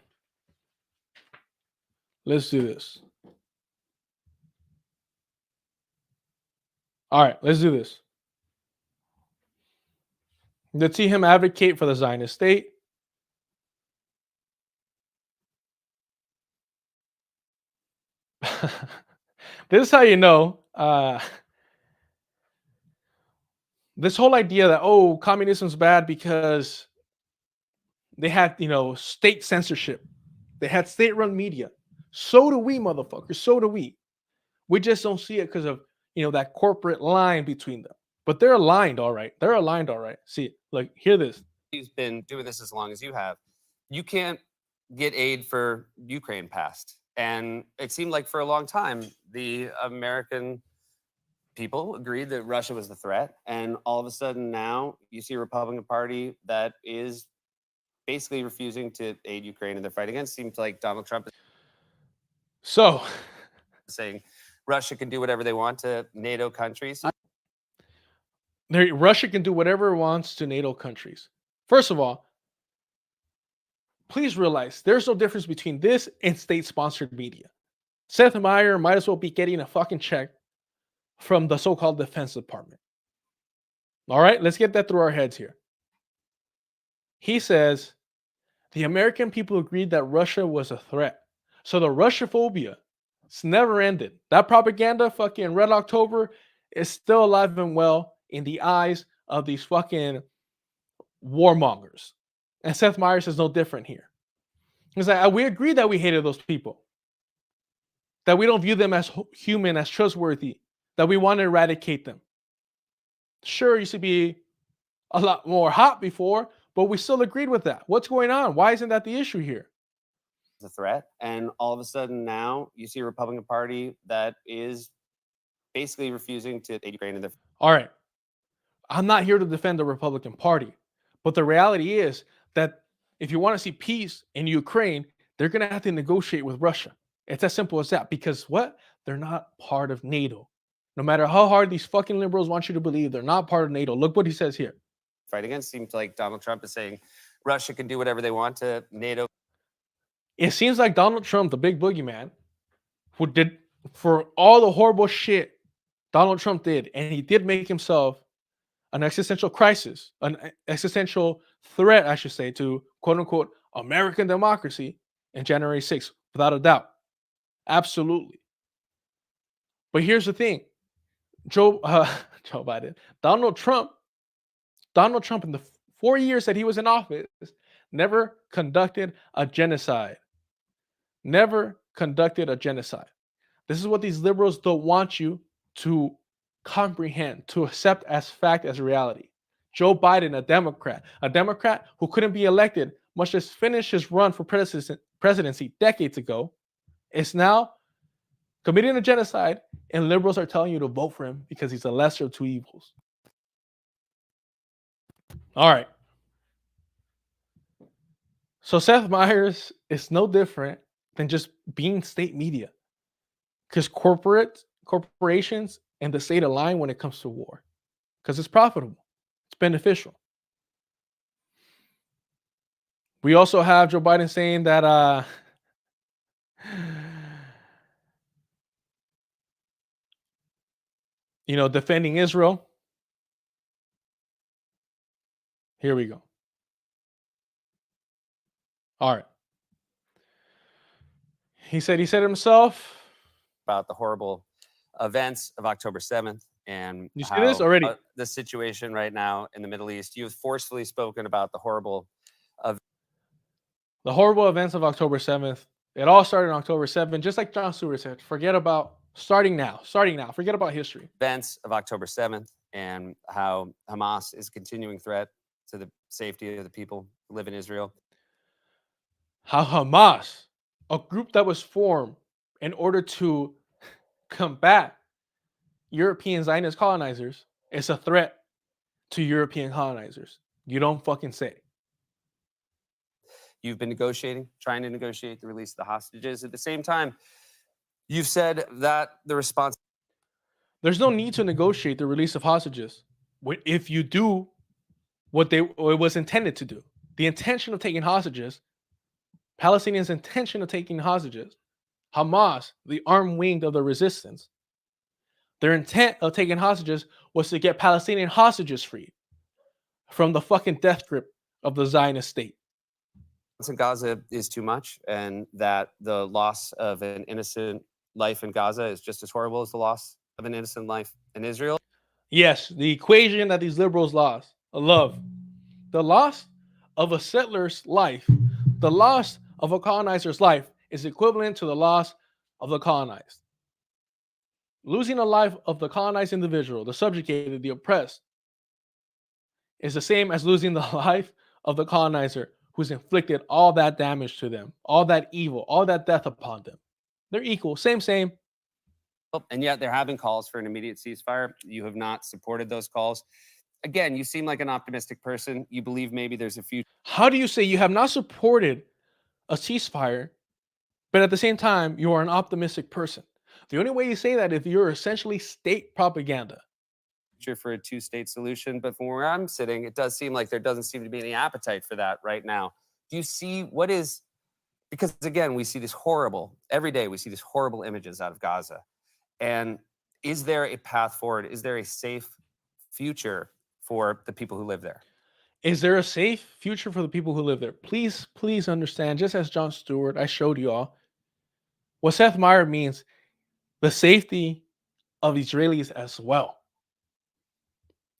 Let's do this. All right, let's do this. Let's see him advocate for the Zionist state. This is how you know this whole idea that, oh, communism's bad because they had, state censorship. They had state-run media. So do we, motherfuckers. So do we. We just don't see it because of, that corporate line between them. But they're aligned, all right. They're aligned, all right. See, like, hear this. He's been doing this as long as you have. You can't get aid for Ukraine passed. And it seemed like for a long time, the American people agreed that Russia was the threat. And all of a sudden now you see a Republican Party that is basically refusing to aid Ukraine in their fight against. Seems like Donald Trump is saying Russia can do whatever they want to NATO countries. Russia can do whatever it wants to NATO countries. First of all, please realize there's no difference between this and state-sponsored media. Seth Meyer might as well be getting a fucking check from the so-called Defense Department. All right, let's get that through our heads here. He says the American people agreed that Russia was a threat. So the Russophobia, it's never ended. That propaganda, fucking Red October, is still alive and well in the eyes of these fucking warmongers. And Seth Meyers is no different here. He's like, we agree that we hated those people, that we don't view them as human, as trustworthy, that we want to eradicate them. Sure, it used to be a lot more hot before, but we still agreed with that. What's going on? Why isn't that the issue here? The threat. And all of a sudden now you see a Republican Party that is basically refusing to aid Ukraine in their... All right. I'm not here to defend the Republican Party, but the reality is that if you want to see peace in Ukraine, they're going to have to negotiate with Russia. It's as simple as that, because what? They're not part of NATO. No matter how hard these fucking liberals want you to believe, they're not part of NATO. Look what he says here. Fight against. Seems like Donald Trump is saying Russia can do whatever they want to NATO. It seems like Donald Trump, the big boogeyman, who did for all the horrible shit Donald Trump did, and he did make himself an existential crisis, an existential threat, I should say, to quote-unquote American democracy in January 6th, without a doubt. Absolutely. But here's the thing. Joe Biden, Donald Trump in the 4 years that he was in office never conducted a genocide. Never conducted a genocide. This is what these liberals don't want you to comprehend, to accept as fact, as reality. Joe Biden, a Democrat who couldn't be elected, much less finish his run for presidency decades ago, is now committing a genocide, and liberals are telling you to vote for him because he's the lesser of two evils. All right. So Seth Meyers is no different than just being state media, because corporations and the state align when it comes to war, because it's profitable, it's beneficial. We also have Joe Biden saying that defending Israel. Here we go. All right. He said himself about the horrible events of October 7th and you see this already? The situation right now in the Middle East. You've forcefully spoken about the horrible events of October 7th. It all started on October 7th, just like Jon Stewart said. Forget about Starting now. Forget about history. Events of October 7th and how Hamas is a continuing threat to the safety of the people who live in Israel. How Hamas, a group that was formed in order to combat European Zionist colonizers, is a threat to European colonizers. You don't fucking say. You've been trying to negotiate the release of the hostages. At the same time, you've said that the response. There's no need to negotiate the release of hostages if you do what it was intended to do. The intention of taking hostages, Palestinians' intention of taking hostages, Hamas, the armed wing of the resistance, their intent of taking hostages was to get Palestinian hostages freed from the fucking death grip of the Zionist state. In Gaza is too much, and that the loss of an innocent life in Gaza is just as horrible as the loss of an innocent life in Israel. Yes, the equation that these liberals love, the loss of a settler's life, the loss of a colonizer's life is equivalent to the loss of the colonized. Losing the life of the colonized individual, the subjugated, the oppressed, is the same as losing the life of the colonizer who's inflicted all that damage to them, all that evil, all that death upon them. They're equal, same. And yet there have been calls for an immediate ceasefire. You have not supported those calls. Again, you seem like an optimistic person. You believe maybe there's a future. How do you say you have not supported a ceasefire, but at the same time, you are an optimistic person? The only way you say that is if you're essentially state propaganda. For a two-state solution, but from where I'm sitting, it does seem like there doesn't seem to be any appetite for that right now. Do you see what is, because again, we see this horrible, every day we see these horrible images out of Gaza. And is there a path forward? Is there a safe future for the people who live there? Is there a safe future for the people who live there? Please understand, just as Jon Stewart, I showed you all, what Seth Meyer means, the safety of Israelis as well.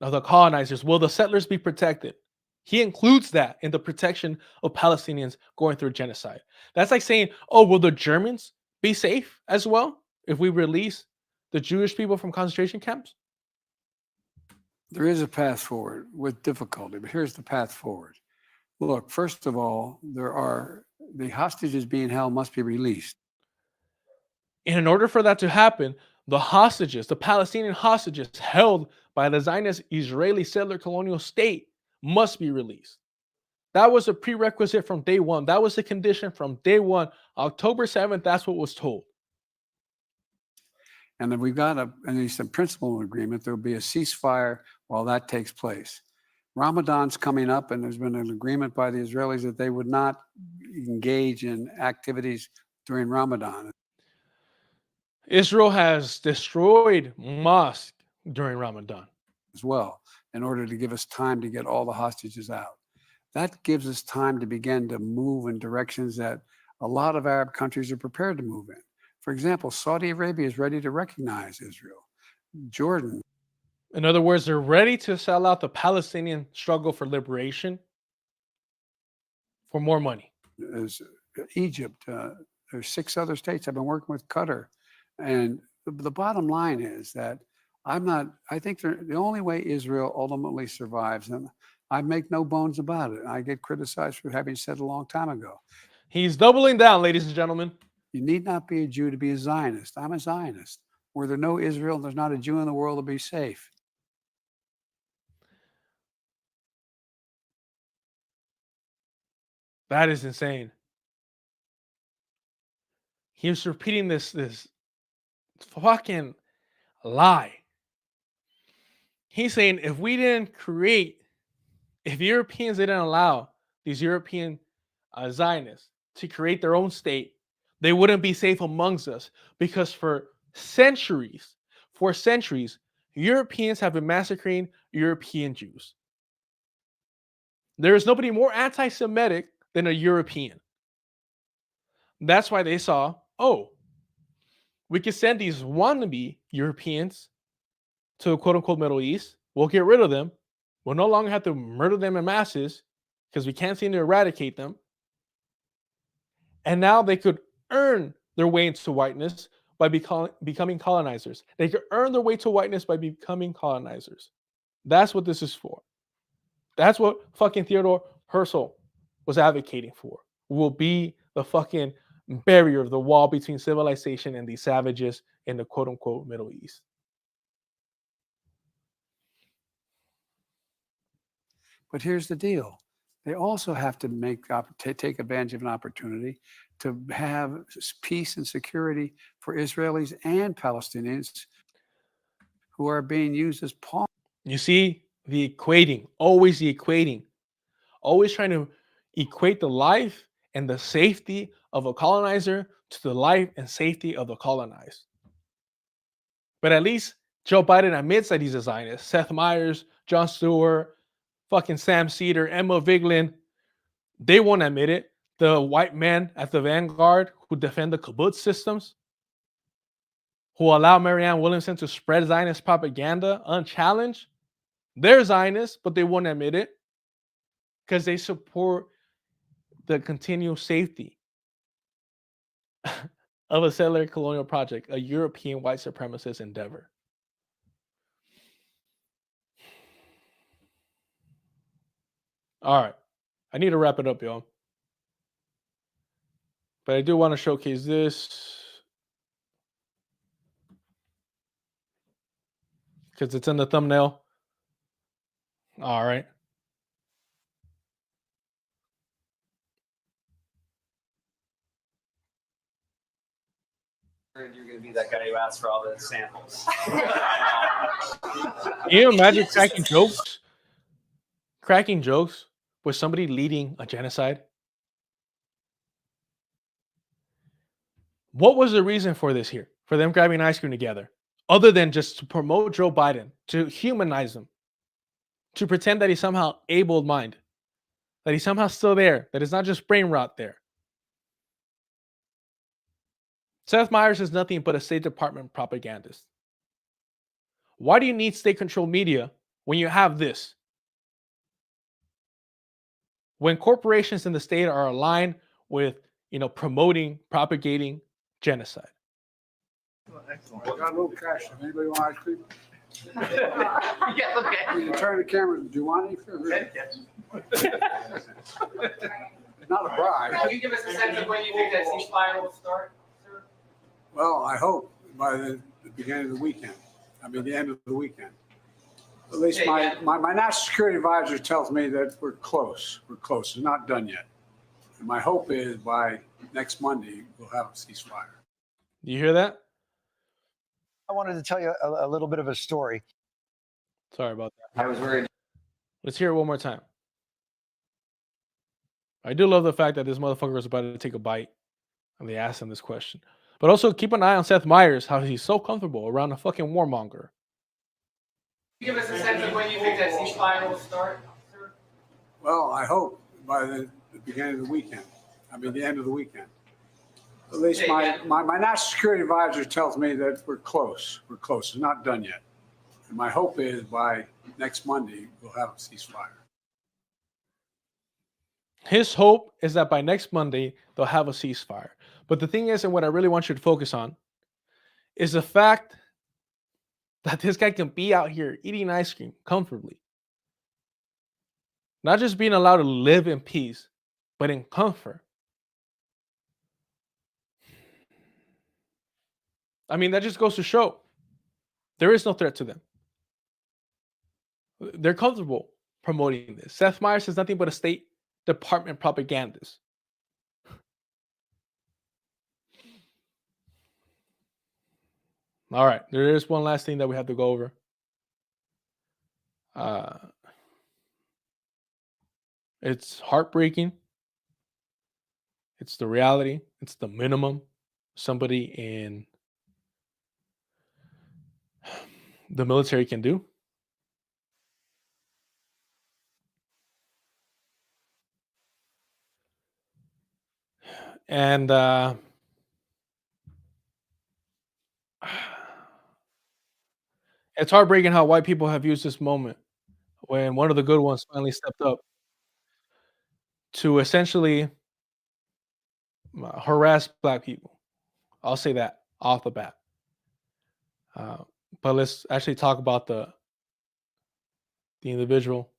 Of the colonizers, will the settlers be protected? He includes that in the protection of Palestinians going through genocide. That's like saying, oh, will the Germans be safe as well if we release the Jewish people from concentration camps? There is a path forward with difficulty, but here's the path forward. Look, first of all, the hostages being held must be released. And in order for that to happen, the hostages, the Palestinian hostages held by the Zionist Israeli settler colonial state must be released. That was a prerequisite from day one. That was a condition from day one. October 7th, that's what was told. And then we've got at least a principle agreement. There will be a ceasefire while that takes place. Ramadan's coming up, and there's been an agreement by the Israelis that they would not engage in activities during Ramadan. Israel has destroyed mosques during Ramadan as well, in order to give us time to get all the hostages out. That gives us time to begin to move in directions that a lot of Arab countries are prepared to move in. For example, Saudi Arabia is ready to recognize Israel. Jordan. In other words, they're ready to sell out the Palestinian struggle for liberation for more money. As Egypt, there's 6 other states. I've been working with Qatar. And the bottom line is that I think the only way Israel ultimately survives, and I make no bones about it. I get criticized for having said a long time ago. He's doubling down, ladies and gentlemen. You need not be a Jew to be a Zionist. I'm a Zionist. Were there no Israel, there's not a Jew in the world to be safe. That is insane. He was repeating this fucking lie. He's saying if Europeans didn't allow these European Zionists to create their own state, they wouldn't be safe amongst us, because for centuries, Europeans have been massacring European Jews. There is nobody more anti-Semitic than a European. That's why they saw, oh, we could send these wannabe Europeans to the quote-unquote Middle East. We'll get rid of them. We'll no longer have to murder them in masses because we can't seem to eradicate them. And now they could earn their way into whiteness by becoming colonizers. They could earn their way to whiteness by becoming colonizers. That's what this is for. That's what fucking Theodore Herzl was advocating for. Will be the fucking barrier, the wall between civilization and these savages in the quote unquote Middle East. But here's the deal. They also have to take advantage of an opportunity to have peace and security for Israelis and Palestinians who are being used as pawns. You see the equating, always the equating, always trying to equate the life and the safety of a colonizer to the life and safety of the colonized. But at least Joe Biden admits that he's a Zionist. Seth Meyers, Jon Stewart, fucking Sam Cedar, Emma Vigeland, they won't admit it. The white men at the vanguard who defend the kibbutz systems, who allow Marianne Williamson to spread Zionist propaganda unchallenged, they're Zionists, but they won't admit it because they support the continual safety of a settler colonial project, a European white supremacist endeavor. All right. I need to wrap it up, y'all. But I do want to showcase this because it's in the thumbnail. All right. You're going to be that guy who asks for all the samples. Can you imagine cracking jokes with somebody leading a genocide? What was the reason for this here? For them grabbing ice cream together? Other than just to promote Joe Biden, to humanize him, to pretend that he's somehow able-minded, that he's somehow still there, that it's not just brain rot there. Seth Meyers is nothing but a State Department propagandist. Why do you need state-controlled media when you have this? When corporations in the state are aligned with, promoting, propagating genocide. Excellent. Got a little cash. Anybody want ice cream? Yes, okay. You turn the camera. Do you want anything? Yes. Not a bribe. Can you give us a sense of when you think that ceasefire will start, sir? Well, I hope by the beginning of the weekend. I mean, the end of the weekend. At least my national security advisor tells me that we're close. We're close. It's not done yet. And my hope is by next Monday, we'll have a ceasefire. Do you hear that? I wanted to tell you a little bit of a story. Sorry about that. I was worried. Let's hear it one more time. I do love the fact that this motherfucker was about to take a bite and they asked him this question. But also keep an eye on Seth Meyers, how he's so comfortable around a fucking warmonger. Give us a sense of when you think that ceasefire will start, sir? Well, I hope by the beginning of the weekend. I mean, the end of the weekend. At least my national security advisor tells me that we're close. We're close. It's not done yet. And my hope is by next Monday, we'll have a ceasefire. His hope is that by next Monday, they'll have a ceasefire. But the thing is, and what I really want you to focus on, is the fact that this guy can be out here eating ice cream comfortably. Not just being allowed to live in peace, but in comfort. I mean, that just goes to show there is no threat to them. They're comfortable promoting this. Seth Meyers is nothing but a State Department propagandist. All right, there is one last thing that we have to go over. It's heartbreaking. It's the reality. It's the minimum somebody in the military can do. And it's heartbreaking how white people have used this moment when one of the good ones finally stepped up to essentially harass black people. I'll say that. off the bat. But let's actually talk about the individual.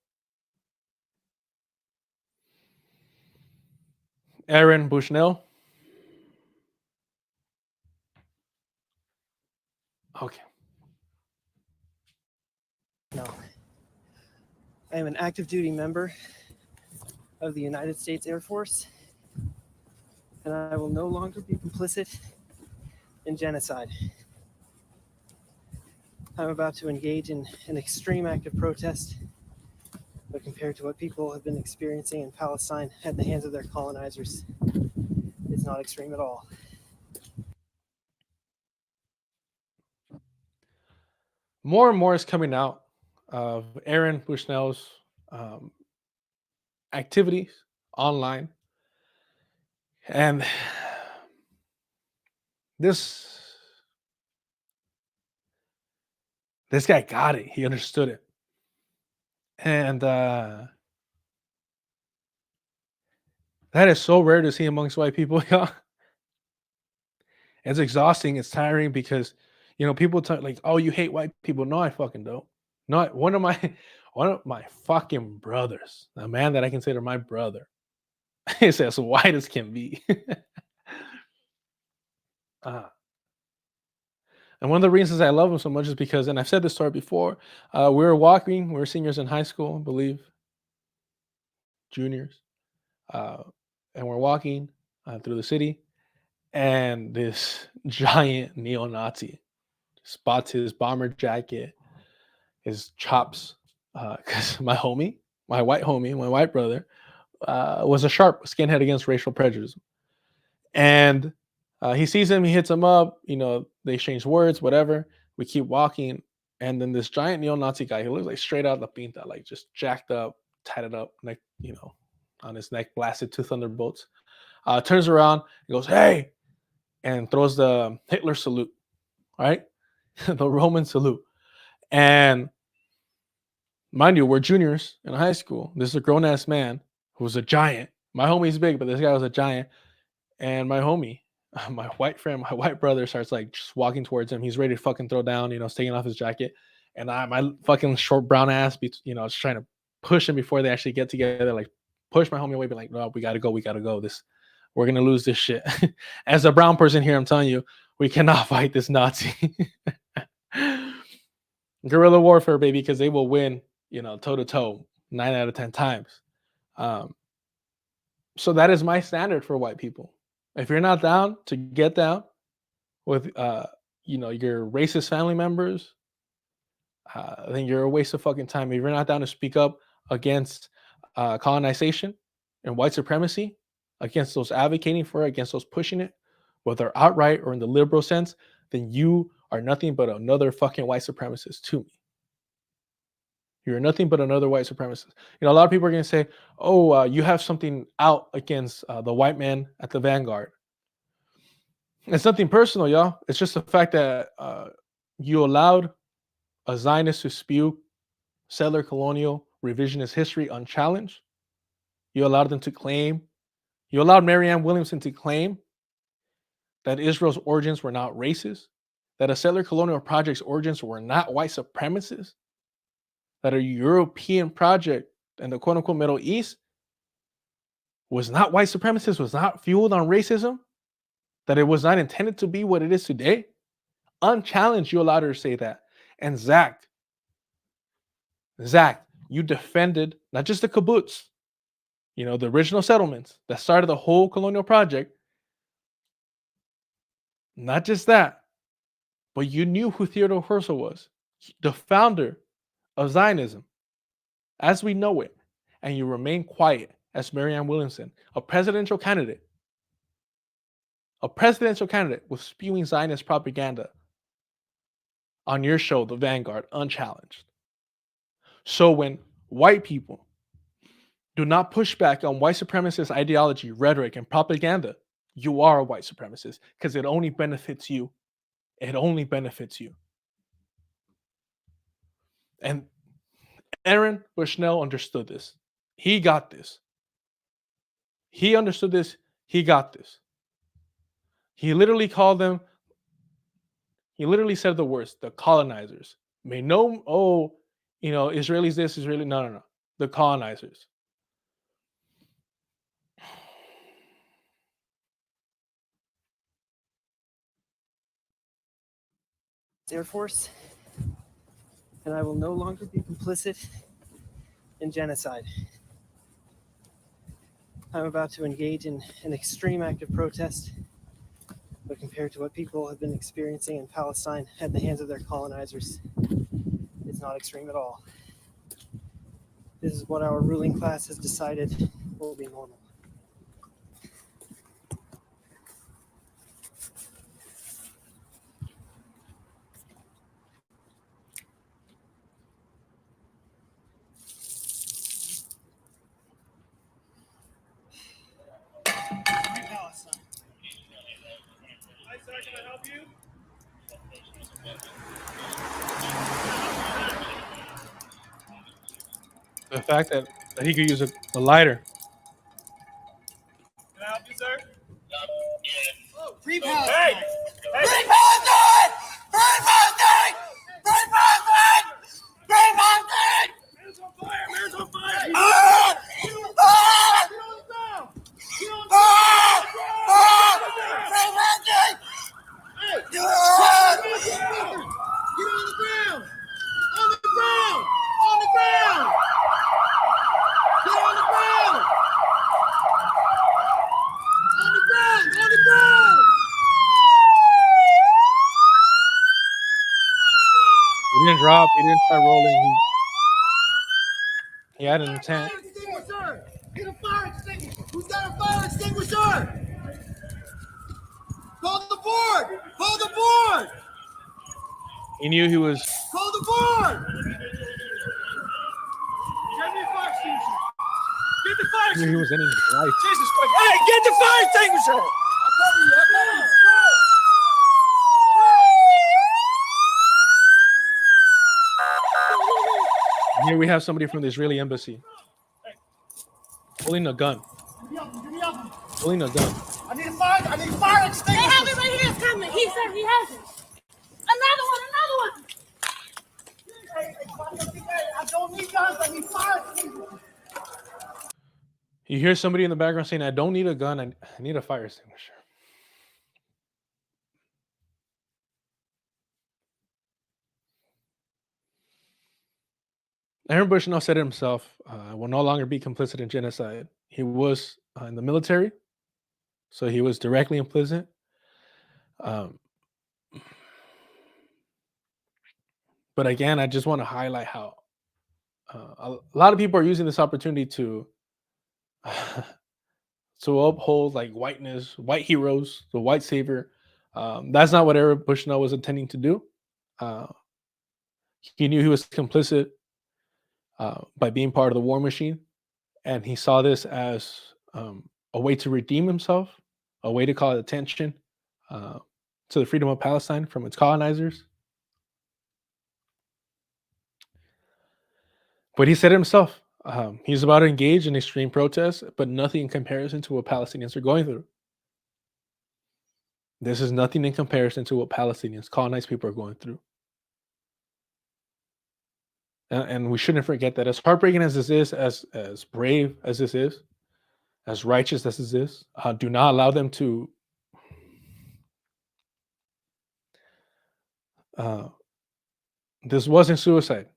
Aaron Bushnell. Okay. No. I am an active duty member of the United States Air Force, and I will no longer be complicit in genocide. I'm about to engage in an extreme act of protest, but compared to what people have been experiencing in Palestine at the hands of their colonizers, it's not extreme at all. More and more is coming out of Aaron Bushnell's activities online. And this guy got it. He understood it. And that is so rare to see amongst white people. It's exhausting. It's tiring because, people talk like, "Oh, you hate white people." No, I fucking don't. Not one of my fucking brothers, a man that I consider my brother, is as white as can be. And one of the reasons I love him so much is because, and I've said this story before, we were seniors in high school, I believe, juniors, and we're walking through the city, and this giant neo-Nazi spots his bomber jacket, his chops, because my white brother, was a sharp skinhead against racial prejudice. And he sees him, he hits him up, they exchange words, whatever. We keep walking, and then this giant neo-Nazi guy, he looks like straight out of the pinta, like just jacked up, tatted up, neck, on his neck, blasted 2 thunderbolts. Turns around and goes, "Hey," and throws the Hitler salute, right? The Roman salute. And mind you, we're juniors in high school. This is a grown-ass man who was a giant. My homie's big, but this guy was a giant. And my homie, my white friend, my white brother starts like just walking towards him. He's ready to fucking throw down, taking off his jacket. And my fucking short brown ass, just trying to push him before they actually get together, like push my homie away, be like, "No, we gotta go. We're gonna lose this shit." As a brown person here, I'm telling you, we cannot fight this Nazi. Guerrilla warfare, baby, because they will win, toe to toe, 9 out of 10 times. So that is my standard for white people. If you're not down to get down with, your racist family members, then you're a waste of fucking time. If you're not down to speak up against colonization and white supremacy, against those advocating for it, against those pushing it, whether outright or in the liberal sense, then you are nothing but another fucking white supremacist to me. You're nothing but another white supremacist. A lot of people are going to say, "Oh, you have something out against the white man at the vanguard." It's nothing personal, y'all. It's just the fact that you allowed a Zionist to spew settler colonial revisionist history unchallenged. You allowed Marianne Williamson to claim that Israel's origins were not racist, that a settler colonial project's origins were not white supremacists, that a European project in the quote-unquote Middle East was not white supremacist, was not fueled on racism, that it was not intended to be what it is today. Unchallenged, you allowed her to say that. And Zach, you defended not just the kibbutz, the original settlements that started the whole colonial project. Not just that, but you knew who Theodore Herzl was, the founder of Zionism as we know it, and you remain quiet as Marianne Williamson, a presidential candidate with spewing Zionist propaganda on your show, The Vanguard, unchallenged. So when white people do not push back on white supremacist ideology, rhetoric, and propaganda, you are a white supremacist because it only benefits you. It only benefits you. And Aaron Bushnell understood this. He got this. He understood this. He got this. He literally called them He literally said the words, the colonizers. Made no, oh, you know, Israelis this, Israeli, no. The colonizers. Air Force, and I will no longer be complicit in genocide. I'm about to engage in an extreme act of protest, but compared to what people have been experiencing in Palestine at the hands of their colonizers, it's not extreme at all. This is what our ruling class has decided will be normal. The fact that he could use a lighter. Can I help you, sir? Free Hey! Palestine! Hey! Free Palestine! Free Palestine! Free Palestine! Free Palestine! Man's on fire! Man's on fire! Ah! Ah! Ah! Ah! Free Palestine! Hey! Ah! Get on the ground! On the ground! On the ground! Get on the ground! On the ground! On the ground! He didn't drop. He didn't start rolling. He had an intent. Fire extinguisher! Get a fire extinguisher! Who's got a fire extinguisher? Call the board! Call the board! He knew he was. Call the board! Get me a fire extinguisher! Get the fire He knew he was ending his life. Jesus Christ! Hey, get the fire extinguisher! I'll cover you. I'll cover you. Here we have somebody from the Israeli embassy holding a gun. Give me up. Holding a gun. I need a fire extinguisher! They have it right here. It's coming. He said he has it. Another one. I don't need guns. I need fire extinguishers. You hear somebody in the background saying, "I don't need a gun. I need a fire extinguisher." Aaron Bushnell said it himself, will no longer be complicit in genocide. He was in the military, so he was directly implicit. But again, I just want to highlight how a lot of people are using this opportunity to uphold like whiteness, white heroes, the white savior. That's not what Aaron Bushnell was intending to do. He knew he was complicit by being part of the war machine, and he saw this as a way to redeem himself, a way to call attention to the freedom of Palestine from its colonizers. But he said it himself, he's about to engage in extreme protests, but nothing in comparison to what Palestinians are going through. This is nothing in comparison to what Palestinians, colonized people, are going through. And we shouldn't forget that, as heartbreaking as this is, as brave as this is, as righteous as this is, do not allow them to this wasn't suicide.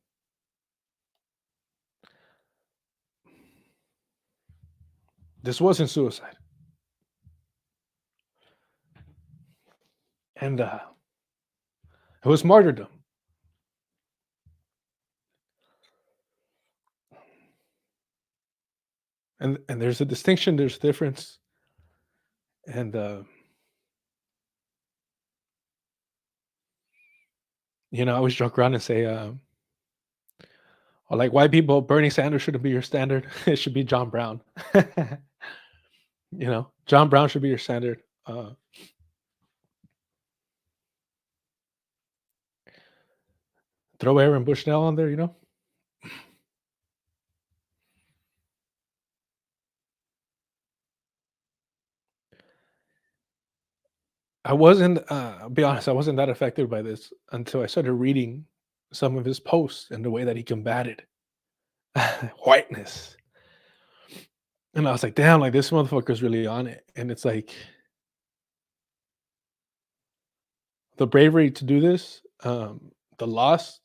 This wasn't suicide. And it was martyrdom. And there's a distinction, there's a difference. And I always joke around and say, like white people, Bernie Sanders shouldn't be your standard. It should be John Brown. John Brown should be your standard. Throw Aaron Bushnell on there, I wasn't, I'll be honest, I wasn't that affected by this until I started reading some of his posts and the way that he combated whiteness. And I was like, damn, like this motherfucker's really on it. And it's like the bravery to do this, the loss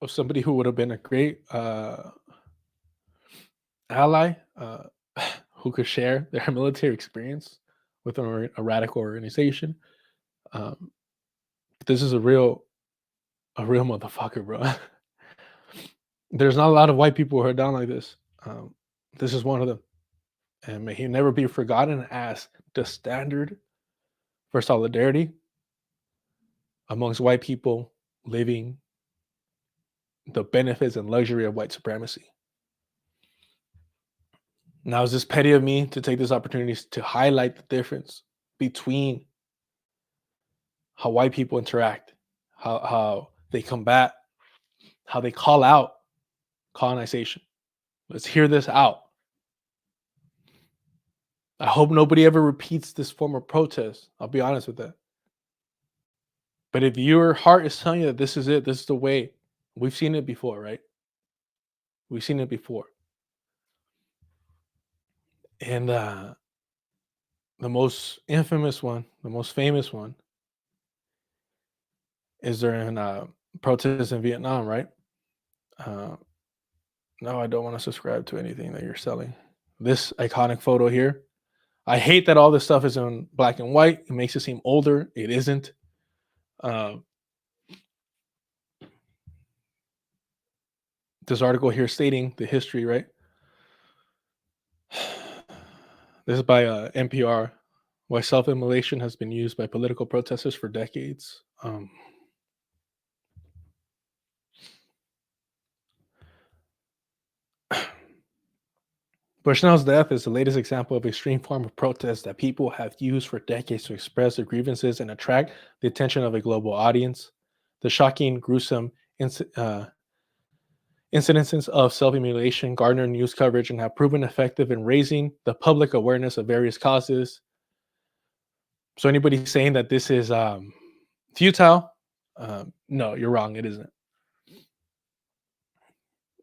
of somebody who would have been a great ally, who could share their military experience with a radical organization. Um, this is a real motherfucker, bro. There's not a lot of white people who are down like this. This is one of them, and may he never be forgotten as the standard for solidarity amongst white people living the benefits and luxury of white supremacy. Now, is this petty of me to take this opportunity to highlight the difference between how white people interact, how they combat, how they call out colonization? Let's hear this out. I hope nobody ever repeats this form of protest. I'll be honest with that. But if your heart is telling you that this is it, this is the way, we've seen it before, right? We've seen it before. And the most infamous one, the most famous one, is during protests in Vietnam, right? No, I don't want to subscribe to anything that you're selling. This iconic photo here. I hate that all this stuff is in black and white. It makes it seem older. It isn't. This article here stating the history, right? This is by NPR. Why self-immolation has been used by political protesters for decades. Bushnell's death is the latest example of extreme form of protest that people have used for decades to express their grievances and attract the attention of a global audience. The shocking, gruesome incidences of self-immolation garner news coverage and have proven effective in raising the public awareness of various causes. So anybody saying that this is futile, no, you're wrong. It isn't.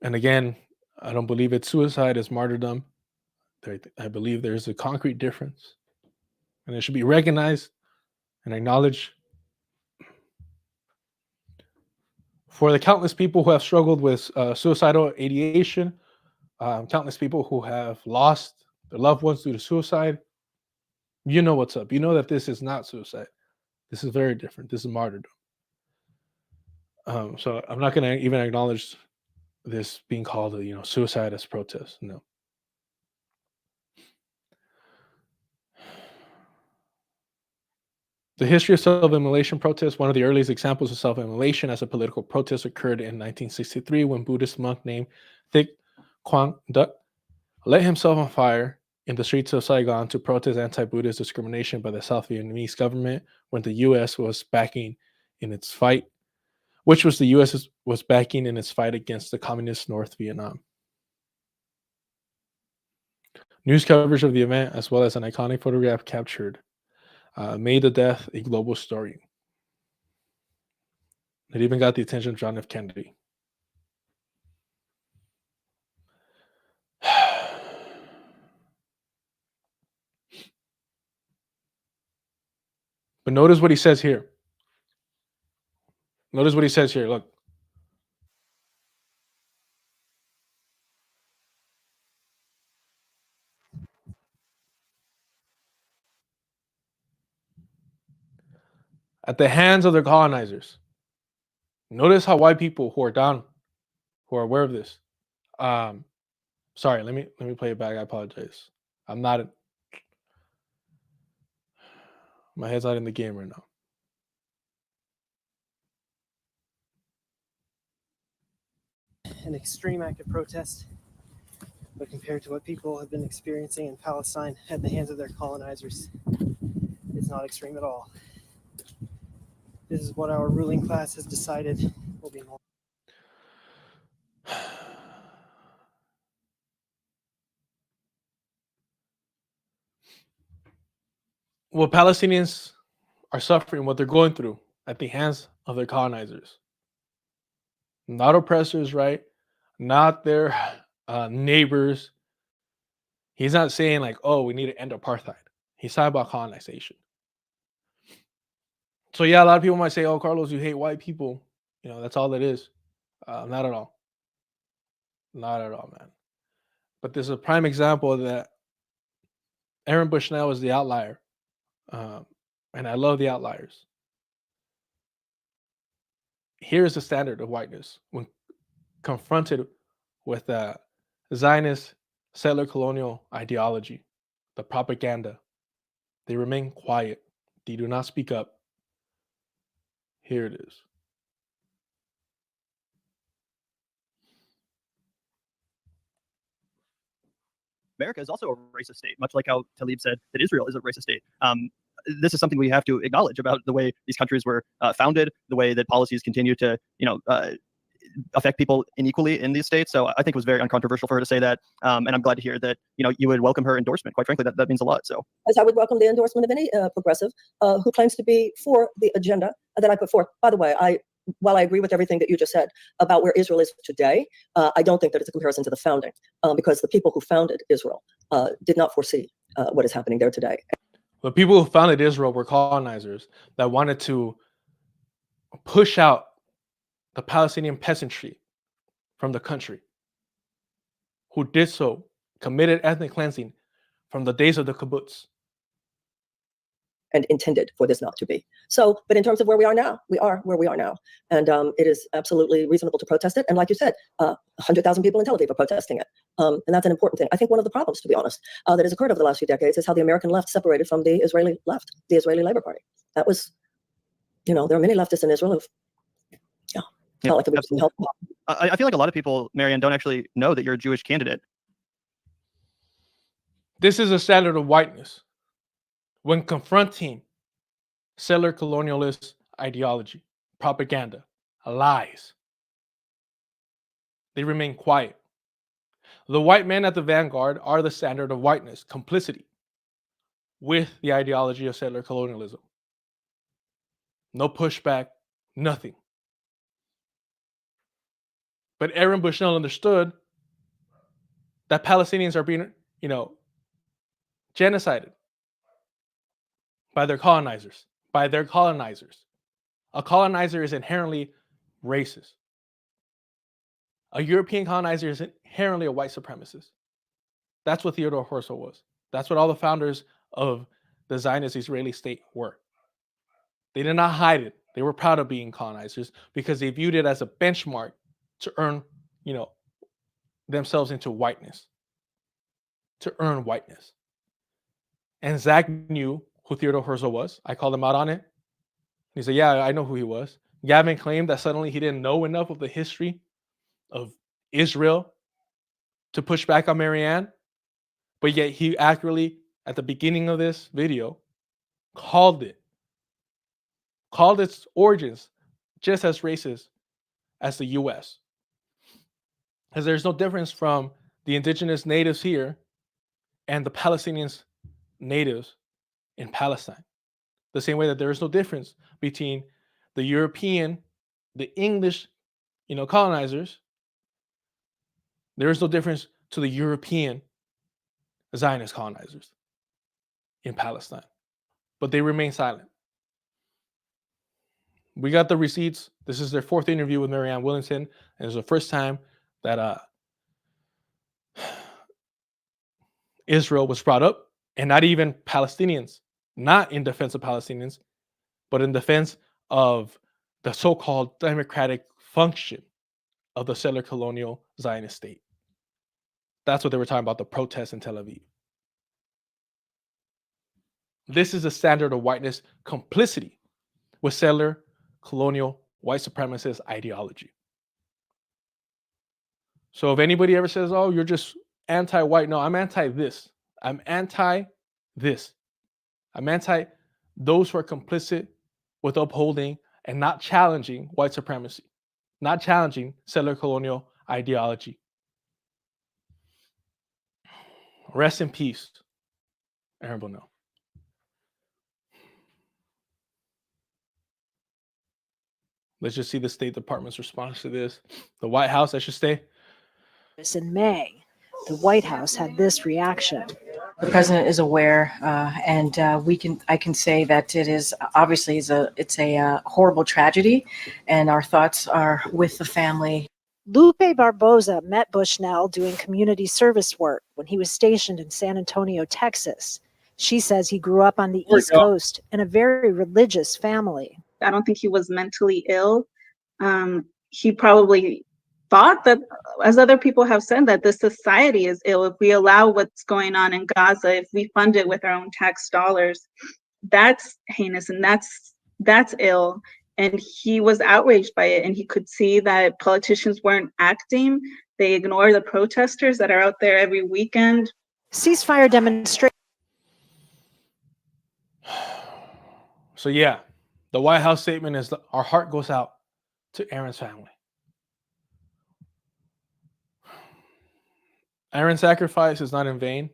And again, I don't believe it's suicide, it's martyrdom. I believe there's a concrete difference, and it should be recognized and acknowledged. For the countless people who have struggled with suicidal ideation, countless people who have lost their loved ones due to suicide, you know what's up. You know that this is not suicide. This is very different. This is martyrdom. So I'm not going to even acknowledge this being called a suicide as protest. No. The history of self-immolation protests, one of the earliest examples of self-immolation as a political protest occurred in 1963 when Buddhist monk named Thich Quang Duc lit himself on fire in the streets of Saigon to protest anti-Buddhist discrimination by the South Vietnamese government when the U.S. was backing in its fight, the U.S. was backing in its fight against the communist North Vietnam. News coverage of the event, as well as an iconic photograph captured, made the death a global story. It even got the attention of John F. Kennedy. But notice what he says here. Notice what he says here. Look. At the hands of the colonizers. Notice how white people who are down, who are aware of this. Sorry, let me play it back. I apologize. My head's not in the game right now. An extreme act of protest, but compared to what people have been experiencing in Palestine at the hands of their colonizers, it's not extreme at all. This is what our ruling class has decided will be normal. What Palestinians are suffering what they're going through at the hands of their colonizers. Not oppressors, right? Not their neighbors. He's not saying like, oh, we need to end apartheid. He's talking about colonization. So yeah, a lot of people might say, oh, Carlos, you hate white people. You know, that's all it is. Not at all. Not at all, man. But there's a prime example that Aaron Bushnell is the outlier. And I love the outliers. Here's the standard of whiteness when confronted with the Zionist settler colonial ideology, the propaganda. They remain quiet. They do not speak up. Here it is. America is also a racist state, much like how Talib said that Israel is a racist state. This is something we have to acknowledge about the way these countries were founded, the way that policies continue to, affect people unequally in these states. So I think it was very uncontroversial for her to say that. And I'm glad to hear that, you would welcome her endorsement. Quite frankly, that means a lot. So as I would welcome the endorsement of any progressive who claims to be for the agenda that I put forth. By the way, while I agree with everything that you just said about where Israel is today, I don't think that it's a comparison to the founding because the people who founded Israel did not foresee what is happening there today. The people who founded Israel were colonizers that wanted to push out the Palestinian peasantry from the country, who did so, committed ethnic cleansing from the days of the kibbutz. And intended for this not to be. So, but in terms of where we are now, we are where we are now. And it is absolutely reasonable to protest it. And like you said, 100,000 people in Tel Aviv are protesting it. And that's an important thing. I think one of the problems, to be honest, that has occurred over the last few decades is how the American left separated from the Israeli left, the Israeli Labor Party. That was, there are many leftists in Israel who've, felt like it was help. I feel like a lot of people, Marianne, don't actually know that you're a Jewish candidate. This is a standard of whiteness. When confronting settler colonialist ideology, propaganda, lies, they remain quiet. The white men at the vanguard are the standard of whiteness, complicity with the ideology of settler colonialism. No pushback, nothing. But Aaron Bushnell understood that Palestinians are being, genocided by their colonizers, A colonizer is inherently racist. A European colonizer is inherently a white supremacist. That's what Theodore Herzl was. That's what all the founders of the Zionist Israeli state were. They did not hide it. They were proud of being colonizers because they viewed it as a benchmark to earn, themselves into whiteness, to earn whiteness. And Zach knew who Theodore Herzl was. I called him out on it. He said, yeah, I know who he was. Gavin claimed that suddenly he didn't know enough of the history of Israel to push back on Marianne. But yet he accurately, at the beginning of this video, called its origins just as racist as the U.S. Because there's no difference from the indigenous natives here and the Palestinians natives in Palestine. The same way that there is no difference between the European, the English, colonizers. There is no difference to the European Zionist colonizers in Palestine. But they remain silent. We got the receipts. This is their fourth interview with Marianne Williamson, and it's the first time that Israel was brought up, and not even Palestinians, not in defense of Palestinians, but in defense of the so-called democratic function of the settler colonial Zionist state. That's what they were talking about, the protests in Tel Aviv. This is a standard of whiteness, complicity with settler colonial white supremacist ideology. So if anybody ever says, oh, you're just anti-white, no, I'm anti-this. I'm anti-this. I'm anti those who are complicit with upholding and not challenging white supremacy, not challenging settler colonial ideology. Rest in peace, Aaron Bushnell. Let's just see the State Department's response to this. The White House, I should say. In May, the White House had this reaction. The president is aware, and I can say that it is obviously it's a horrible tragedy, and our thoughts are with the family. Lupe Barboza met Bushnell doing community service work when he was stationed in San Antonio, Texas. She says he grew up on the East Coast in a very religious family. I don't think he was mentally ill. He probably thought that, as other people have said, that this society is ill. If we allow what's going on in Gaza, if we fund it with our own tax dollars, that's heinous and that's ill. And he was outraged by it, and he could see that politicians weren't acting. They ignore the protesters that are out there every weekend. Ceasefire demonstration. So yeah, the White House statement is our heart goes out to Aaron's family. Aaron's sacrifice is not in vain.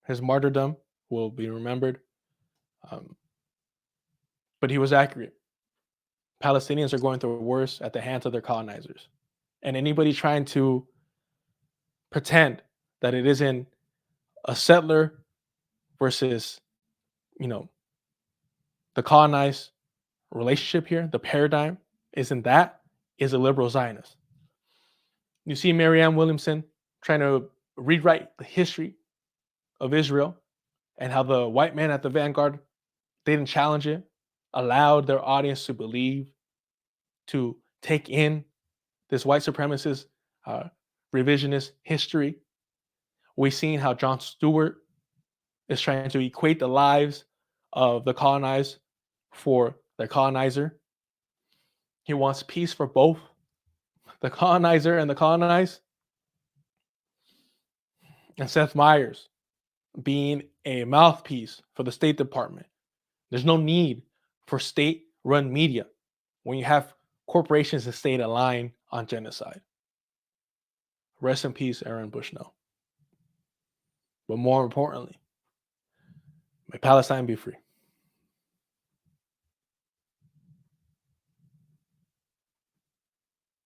His martyrdom will be remembered. But he was accurate. Palestinians are going through worse at the hands of their colonizers. And anybody trying to pretend that it isn't a settler versus, the colonized relationship here, the paradigm is a liberal Zionist. You see Marianne Williamson trying to rewrite the history of Israel and how the white man at the vanguard, they didn't challenge it, allowed their audience to believe, to take in this white supremacist revisionist history. We've seen how Jon Stewart is trying to equate the lives of the colonized for the colonizer. He wants peace for both the colonizer and the colonized. And Seth Meyers being a mouthpiece for the State Department. There's no need for state-run media when you have corporations that stayed aligned on genocide. Rest in peace, Aaron Bushnell. But more importantly, may Palestine be free.